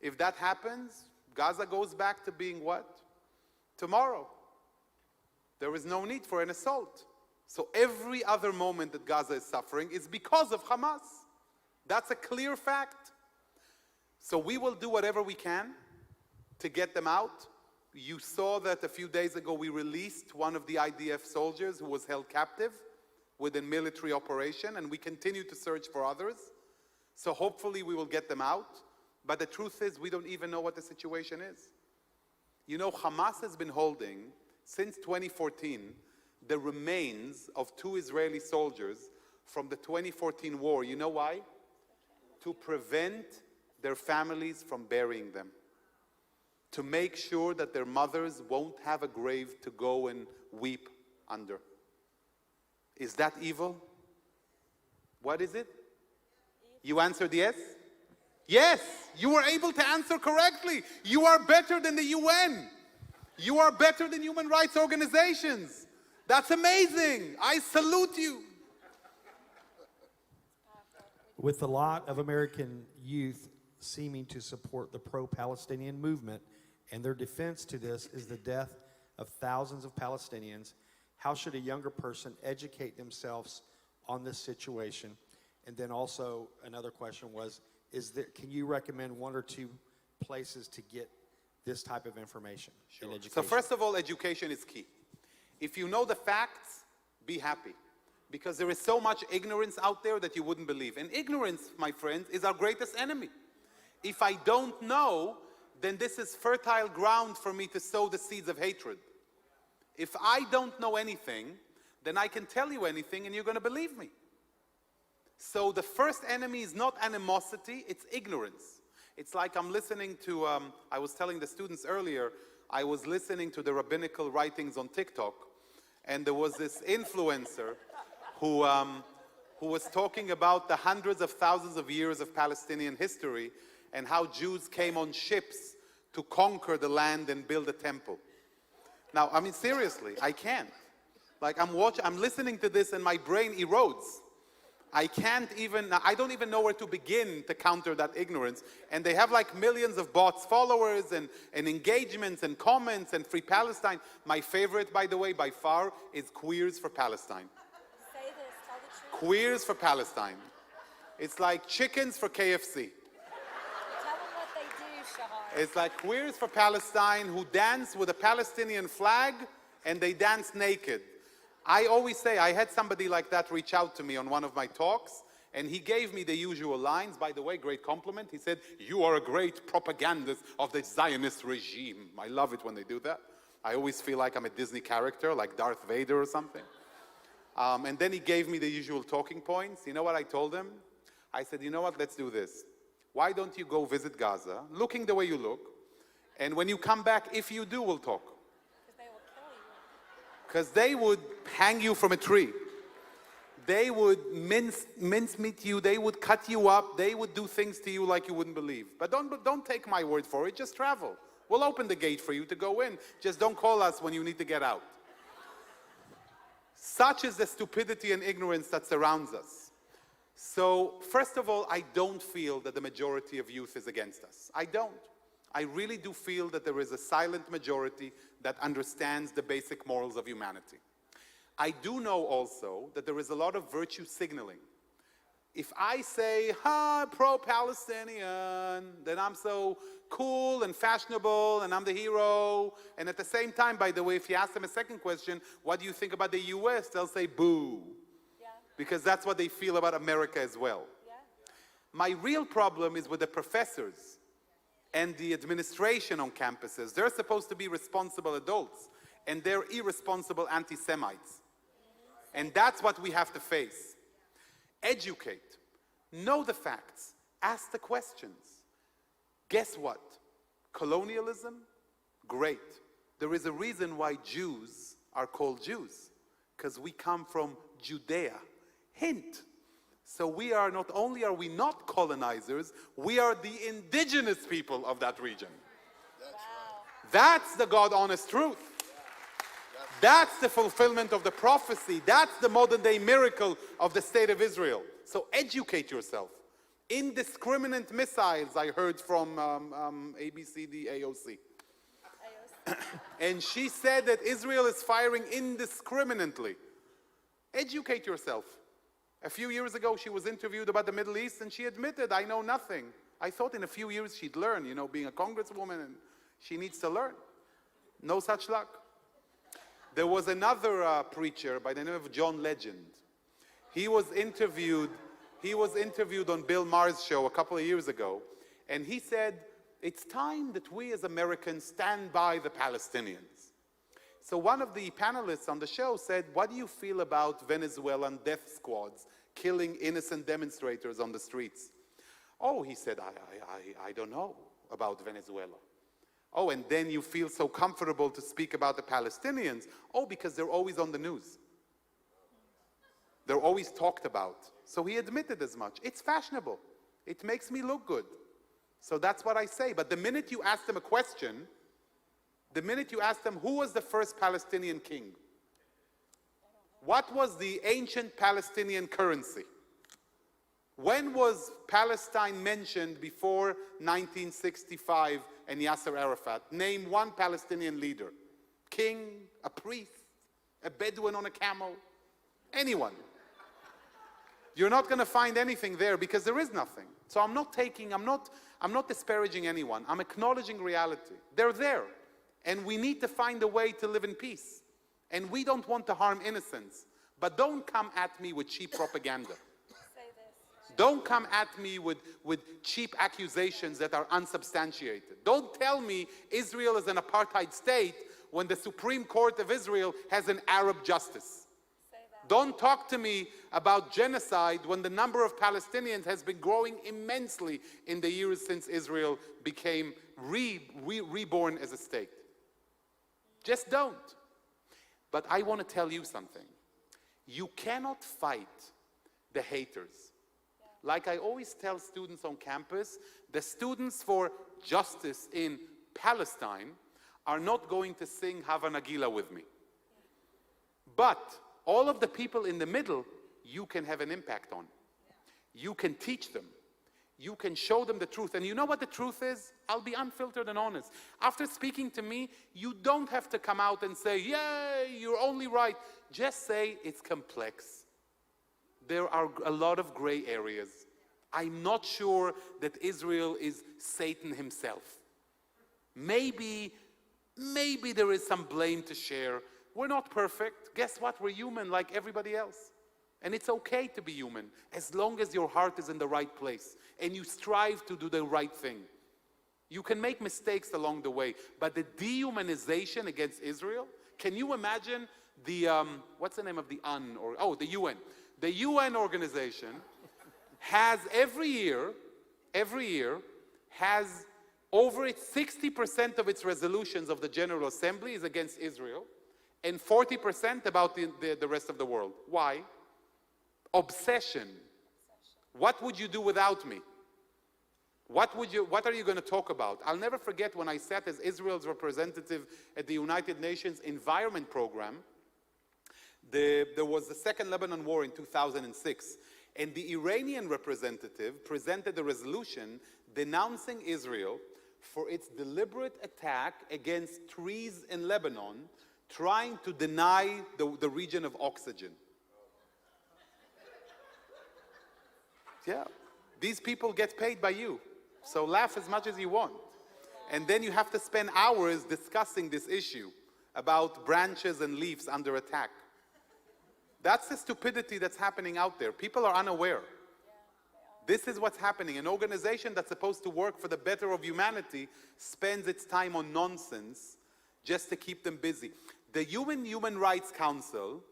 Speaker 2: If that happens, Gaza goes back to being what? Tomorrow. There is no need for an assault. So every other moment that Gaza is suffering is because of Hamas. That's a clear fact. So we will do whatever we can to get them out. You saw that a few days ago we released one of the IDF soldiers who was held captive within military operation, and we continue to search for others. So hopefully we will get them out. But the truth is we don't even know what the situation is. Hamas has been holding, since 2014, the remains of 2 Israeli soldiers from the 2014 war. You know why? To prevent their families from burying them. To make sure that their mothers won't have a grave to go and weep under. Is that evil? What is it? You answered yes? Yes, you were able to answer correctly. You are better than the UN. You are better than human rights organizations. That's amazing. I salute you.
Speaker 4: With a lot of American youth seeming to support the pro-Palestinian movement, and their defense to this is the death of thousands of Palestinians, how should a younger person educate themselves on this situation? And then also another question was, can you recommend 1 or 2 places to get this type of information in education?
Speaker 2: So first of all, education is key. If you know the facts, be happy. Because there is so much ignorance out there that you wouldn't believe. And ignorance, my friends, is our greatest enemy. If I don't know, then this is fertile ground for me to sow the seeds of hatred. If I don't know anything, then I can tell you anything and you're going to believe me. So the first enemy is not animosity, it's ignorance. It's like I'm listening to, I was telling the students earlier, I was listening to the rabbinical writings on TikTok, and there was this influencer who was talking about the hundreds of thousands of years of Palestinian history and how Jews came on ships to conquer the land and build a temple. Now, I mean, seriously, I can't. Like, I'm listening to this and my brain erodes. I don't even know where to begin to counter that ignorance. And they have like millions of bots followers and engagements and comments and Free Palestine. My favorite, by the way, by far, is Queers for Palestine.
Speaker 1: Say this, tell the truth.
Speaker 2: Queers for Palestine. It's like chickens for KFC.
Speaker 1: Tell them what they do, Shahar.
Speaker 2: It's like Queers for Palestine who dance with a Palestinian flag and they dance naked. I always say, I had somebody like that reach out to me on one of my talks, and he gave me the usual lines. By the way, great compliment. He said, "You are a great propagandist of the Zionist regime." I love it when they do that. I always feel like I'm a Disney character, like Darth Vader or something. And then he gave me the usual talking points. You know what I told him? I said, you know what, let's do this. Why don't you go visit Gaza, looking the way you look, and when you come back, if you do, we'll talk.
Speaker 1: Because they will kill you.
Speaker 2: Because they would hang you from a tree. They would mincemeat you, they would cut you up, they would do things to you like you wouldn't believe. But don't take my word for it, just travel. We'll open the gate for you to go in. Just don't call us when you need to get out. Such is the stupidity and ignorance that surrounds us. So, first of all, I don't feel that the majority of youth is against us. I don't. I really do feel that there is a silent majority that understands the basic morals of humanity. I do know also that there is a lot of virtue signaling. If I say, pro-Palestinian, then I'm so cool and fashionable and I'm the hero. And at the same time, by the way, if you ask them a second question, what do you think about the US? They'll say, boo.
Speaker 1: Yeah.
Speaker 2: Because that's what they feel about America as well.
Speaker 1: Yeah.
Speaker 2: My real problem is with the professors and the administration on campuses. They're supposed to be responsible adults, and they're irresponsible anti-Semites. And that's what we have to face. Educate. Know the facts. Ask the questions. Guess what? Colonialism? Great. There is a reason why Jews are called Jews. Because we come from Judea. Hint. So we are not only are we not colonizers, we are the indigenous people of that region. That's the God-honest truth. That's the fulfillment of the prophecy. That's the modern-day miracle of the state of Israel. So educate yourself. Indiscriminate missiles, I heard from ABCD AOC. And she said that Israel is firing indiscriminately. Educate yourself. A few years ago, she was interviewed about the Middle East, and she admitted, I know nothing. I thought in a few years she'd learn, you know, being a congresswoman, and she needs to learn. No such luck. There was another preacher by the name of John Legend. He was interviewed on Bill Maher's show a couple of years ago, and he said, it's time that we as Americans stand by the Palestinians. So one of the panelists on the show said, what do you feel about Venezuelan death squads killing innocent demonstrators on the streets? Oh, he said, I don't know about Venezuela. Oh, and then you feel so comfortable to speak about the Palestinians. Oh, because they're always on the news. They're always talked about. So he admitted as much. It's fashionable. It makes me look good. So that's what I say. But the minute you ask them a question, the minute you ask them, who was the first Palestinian king? What was the ancient Palestinian currency? When was Palestine mentioned before 1965 and Yasser Arafat? Name one Palestinian leader. King, a priest, a Bedouin on a camel, anyone. You're not going to find anything there because there is nothing. So I'm not disparaging anyone. I'm acknowledging reality. They're there. And we need to find a way to live in peace. And we don't want to harm innocents. But don't come at me with cheap propaganda. Don't come at me with cheap accusations that are unsubstantiated. Don't tell me Israel is an apartheid state when the Supreme Court of Israel has an Arab justice. Don't talk to me about genocide when the number of Palestinians has been growing immensely in the years since Israel became reborn as a state. Just don't. But I want to tell you something. You cannot fight the haters. Like I always tell students on campus, the students for justice in Palestine are not going to sing Hava Nagila with me. But all of the people in the middle, you can have an impact on. You can teach them. You can show them the truth. And you know what the truth is? I'll be unfiltered and honest. After speaking to me, you don't have to come out and say, yay, you're only right. Just say it's complex. There are a lot of gray areas. I'm not sure that Israel is Satan himself. Maybe there is some blame to share. We're not perfect. Guess what? We're human like everybody else. And it's okay to be human as long as your heart is in the right place and you strive to do the right thing. You can make mistakes along the way, but the dehumanization against Israel, can you imagine what's the name of the the UN. The UN organization has every year, has over 60% of its resolutions of the General Assembly is against Israel, and 40% about the rest of the world. Why? Obsession. What would you do without me? What are you going to talk about? I'll never forget when I sat as Israel's representative at the United Nations Environment Program. There was the Second Lebanon War in 2006, and the Iranian representative presented a resolution denouncing Israel for its deliberate attack against trees in Lebanon, trying to deny the region of oxygen. Yeah, these people get paid by you, so laugh as much as you want. And then you have to spend hours discussing this issue about branches and leaves under attack. That's the stupidity that's happening out there. People are unaware. This is what's happening. An organization that's supposed to work for the better of humanity spends its time on nonsense just to keep them busy. The Human Rights Council,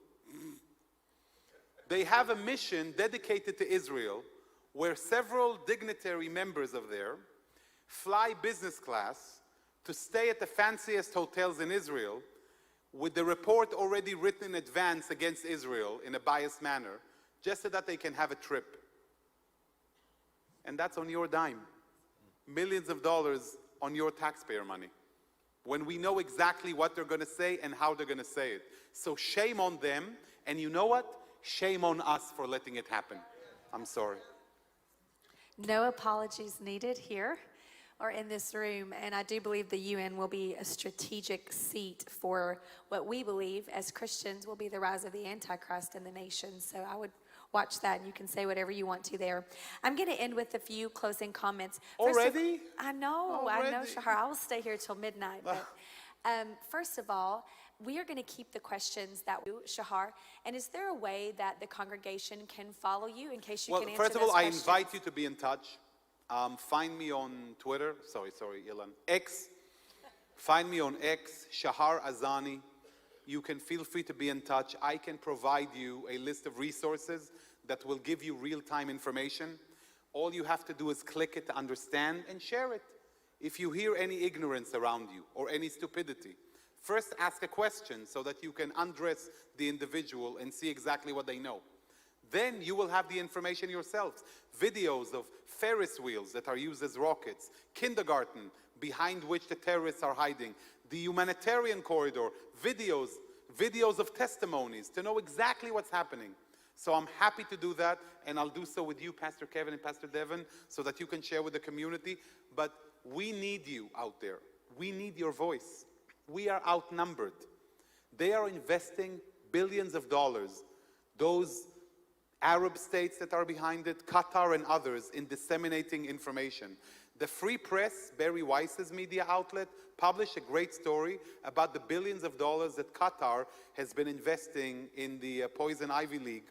Speaker 2: they have a mission dedicated to Israel, where several dignitary members of there fly business class to stay at the fanciest hotels in Israel with the report already written in advance against Israel in a biased manner, just so that they can have a trip. And that's on your dime. Millions of dollars on your taxpayer money, when we know exactly what they're going to say and how they're going to say it. So shame on them, and you know what? Shame on us for letting it happen. I'm sorry.
Speaker 1: No apologies needed here or in this room, and I do believe the UN will be a strategic seat for what we believe as Christians will be the rise of the Antichrist in the nation. So I would watch that, and you can say whatever you want to there. I'm going to end with a few closing comments.
Speaker 2: Already?
Speaker 1: I know, Shahar. I will stay here till midnight. But first of all, we are going to keep the questions that we, Shahar. And is there a way that the congregation can follow you in case you can answer
Speaker 2: first of
Speaker 1: those
Speaker 2: all, I
Speaker 1: questions?
Speaker 2: invite you to be in touch. Find me on Twitter. Sorry, Ilan. X. Find me on X, Shahar Azani. You can feel free to be in touch. I can provide you a list of resources that will give you real-time information. All you have to do is click it to understand and share it. If you hear any ignorance around you or any stupidity, first ask a question so that you can undress the individual and see exactly what they know. Then you will have the information yourselves. Videos of Ferris wheels that are used as rockets, kindergarten behind which the terrorists are hiding, the humanitarian corridor, videos of testimonies to know exactly what's happening. So I'm happy to do that, and I'll do so with you, Pastor Kevin and Pastor Devin, so that you can share with the community. But we need you out there. We need your voice. We are outnumbered. They are investing billions of dollars, those Arab states that are behind it, Qatar and others, in disseminating information. The Free Press, Barry Weiss's media outlet, published a great story about the billions of dollars that Qatar has been investing in the Poison Ivy League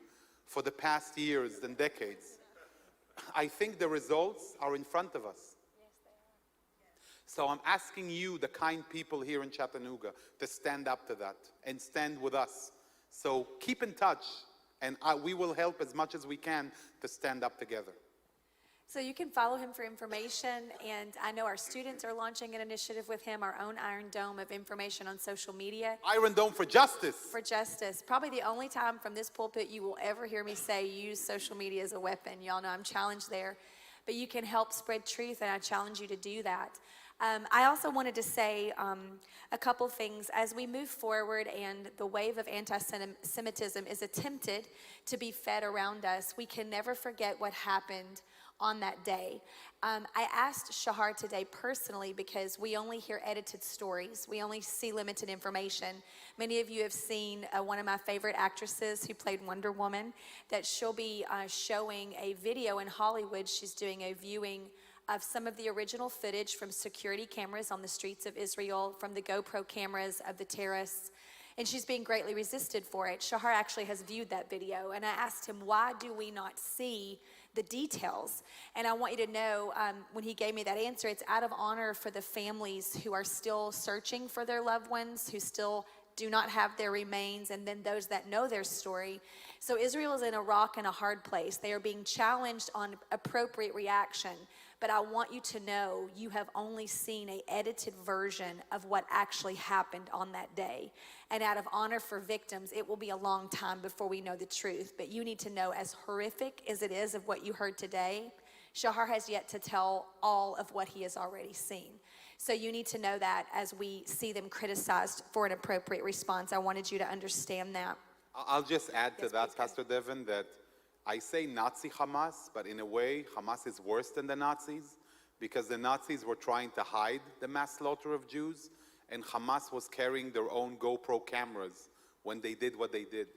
Speaker 2: for the past years and decades. I think the results are in front of us. So I'm asking you, the kind people here in Chattanooga, to stand up to that and stand with us. So keep in touch, and we will help as much as we can to stand up together.
Speaker 1: So you can follow him for information, and I know our students are launching an initiative with him, our own Iron Dome of information on social media.
Speaker 2: Iron Dome for Justice.
Speaker 1: For justice. Probably the only time from this pulpit you will ever hear me say use social media as a weapon. Y'all know I'm challenged there. But you can help spread truth, and I challenge you to do that. I also wanted to say a couple things. As we move forward and the wave of anti-Semitism is attempted to be fed around us, we can never forget what happened on that day. I asked Shahar today personally because we only hear edited stories. We only see limited information. Many of you have seen one of my favorite actresses who played Wonder Woman, that she'll be showing a video in Hollywood. She's doing a viewing of some of the original footage from security cameras on the streets of Israel, from the GoPro cameras of the terrorists, and she's being greatly resisted for it. Shahar actually has viewed that video, and I asked him, why do we not see the details? And I want you to know, when he gave me that answer, it's out of honor for the families who are still searching for their loved ones, who still do not have their remains, and then those that know their story. So Israel is in a rock and a hard place. They are being challenged on appropriate reaction. But I want you to know you have only seen an edited version of what actually happened on that day. And out of honor for victims, it will be a long time before we know the truth. But you need to know, as horrific as it is of what you heard today, Shahar has yet to tell all of what he has already seen. So you need to know that as we see them criticized for an appropriate response. I wanted you to understand that.
Speaker 2: I'll just add to
Speaker 1: Yes,
Speaker 2: that,
Speaker 1: please go ahead.
Speaker 2: Pastor Devin, that I say Nazi Hamas, but in a way, Hamas is worse than the Nazis, because the Nazis were trying to hide the mass slaughter of Jews, and Hamas was carrying their own GoPro cameras when they did what they did.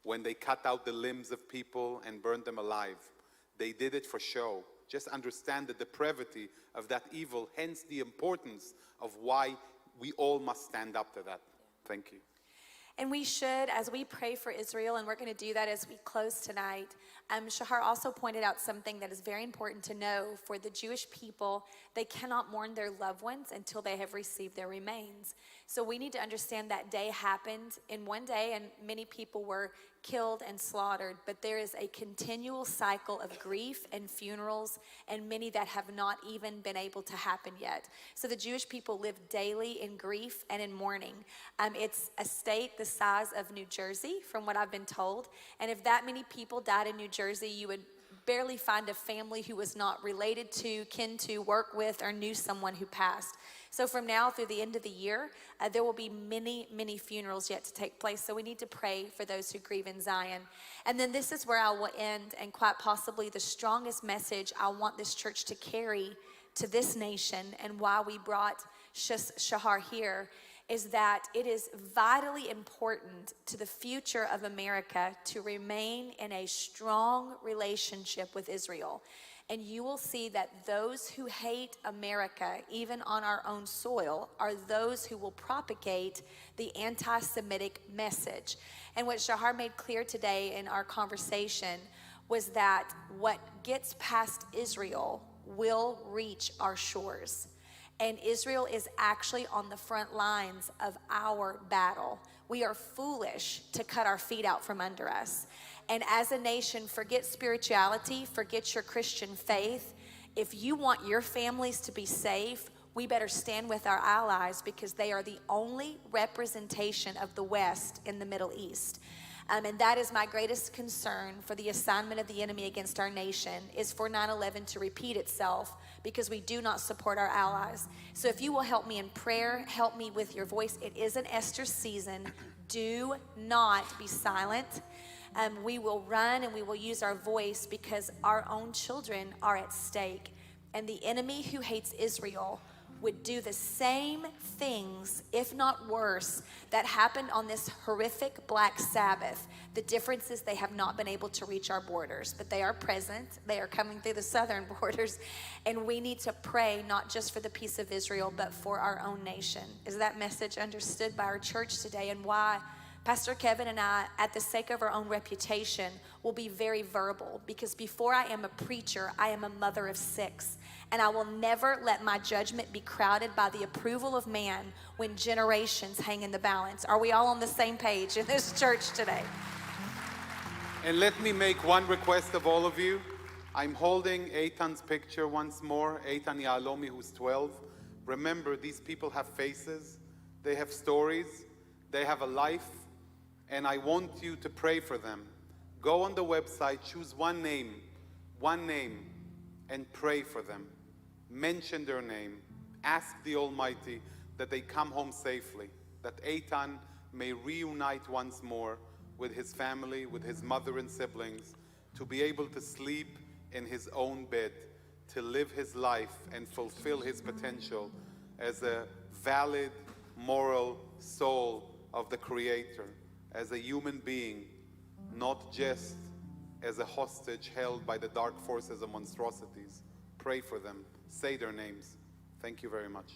Speaker 2: When they cut out the limbs of people and burned them alive. They did it for show. Just understand the depravity of that evil, hence the importance of why we all must stand up to that. Thank you.
Speaker 1: And we should, as we pray for Israel, and we're going to do that as we close tonight. Shahar also pointed out something that is very important to know. For the Jewish people, they cannot mourn their loved ones until they have received their remains. So we need to understand that day happened in one day, and many people were killed and slaughtered. But there is a continual cycle of grief and funerals, and many that have not even been able to happen yet. So the Jewish people live daily in grief and in mourning. It's a state the size of New Jersey, from what I've been told. And if that many people died in New Jersey, you would barely find a family who was not related to, kin to, work with, or knew someone who passed. So from now through the end of the year, there will be many, many funerals yet to take place. So we need to pray for those who grieve in Zion. And then this is where I will end, and quite possibly the strongest message I want this church to carry to this nation, and why we brought Shahar here, is that it is vitally important to the future of America to remain in a strong relationship with Israel. And you will see that those who hate America, even on our own soil, are those who will propagate the anti-Semitic message. And what Shahar made clear today in our conversation was that what gets past Israel will reach our shores. And Israel is actually on the front lines of our battle. We are foolish to cut our feet out from under us. And as a nation, forget spirituality, forget your Christian faith. If you want your families to be safe, we better stand with our allies, because they are the only representation of the West in the Middle East. And that is my greatest concern for the assignment of the enemy against our nation, is for 9/11 to repeat itself, because we do not support our allies. So if you will help me in prayer, help me with your voice. It is an Esther season. Do not be silent. We will run and we will use our voice, because our own children are at stake. And the enemy who hates Israel would do the same things, if not worse, that happened on this horrific Black Sabbath. The difference is they have not been able to reach our borders, but they are present. They are coming through the southern borders, and we need to pray not just for the peace of Israel, but for our own nation. Is that message understood by our church today? And why Pastor Kevin and I, at the sake of our own reputation, will be very verbal, because before I am a preacher, I am a mother of 6. And I will never let my judgment be crowded by the approval of man when generations hang in the balance. Are we all on the same page in this church today?
Speaker 2: And let me make one request of all of you. I'm holding Eitan's picture once more, Eitan Yahalomi, who's 12. Remember, these people have faces, they have stories, they have a life, and I want you to pray for them. Go on the website, choose one name, and pray for them. Mention their name. Ask the Almighty that they come home safely, that Eitan may reunite once more with his family, with his mother and siblings, to be able to sleep in his own bed, to live his life and fulfill his potential as a valid, moral soul of the Creator, as a human being, not just as a hostage held by the dark forces of monstrosities. Pray for them. Say their names. Thank you very much.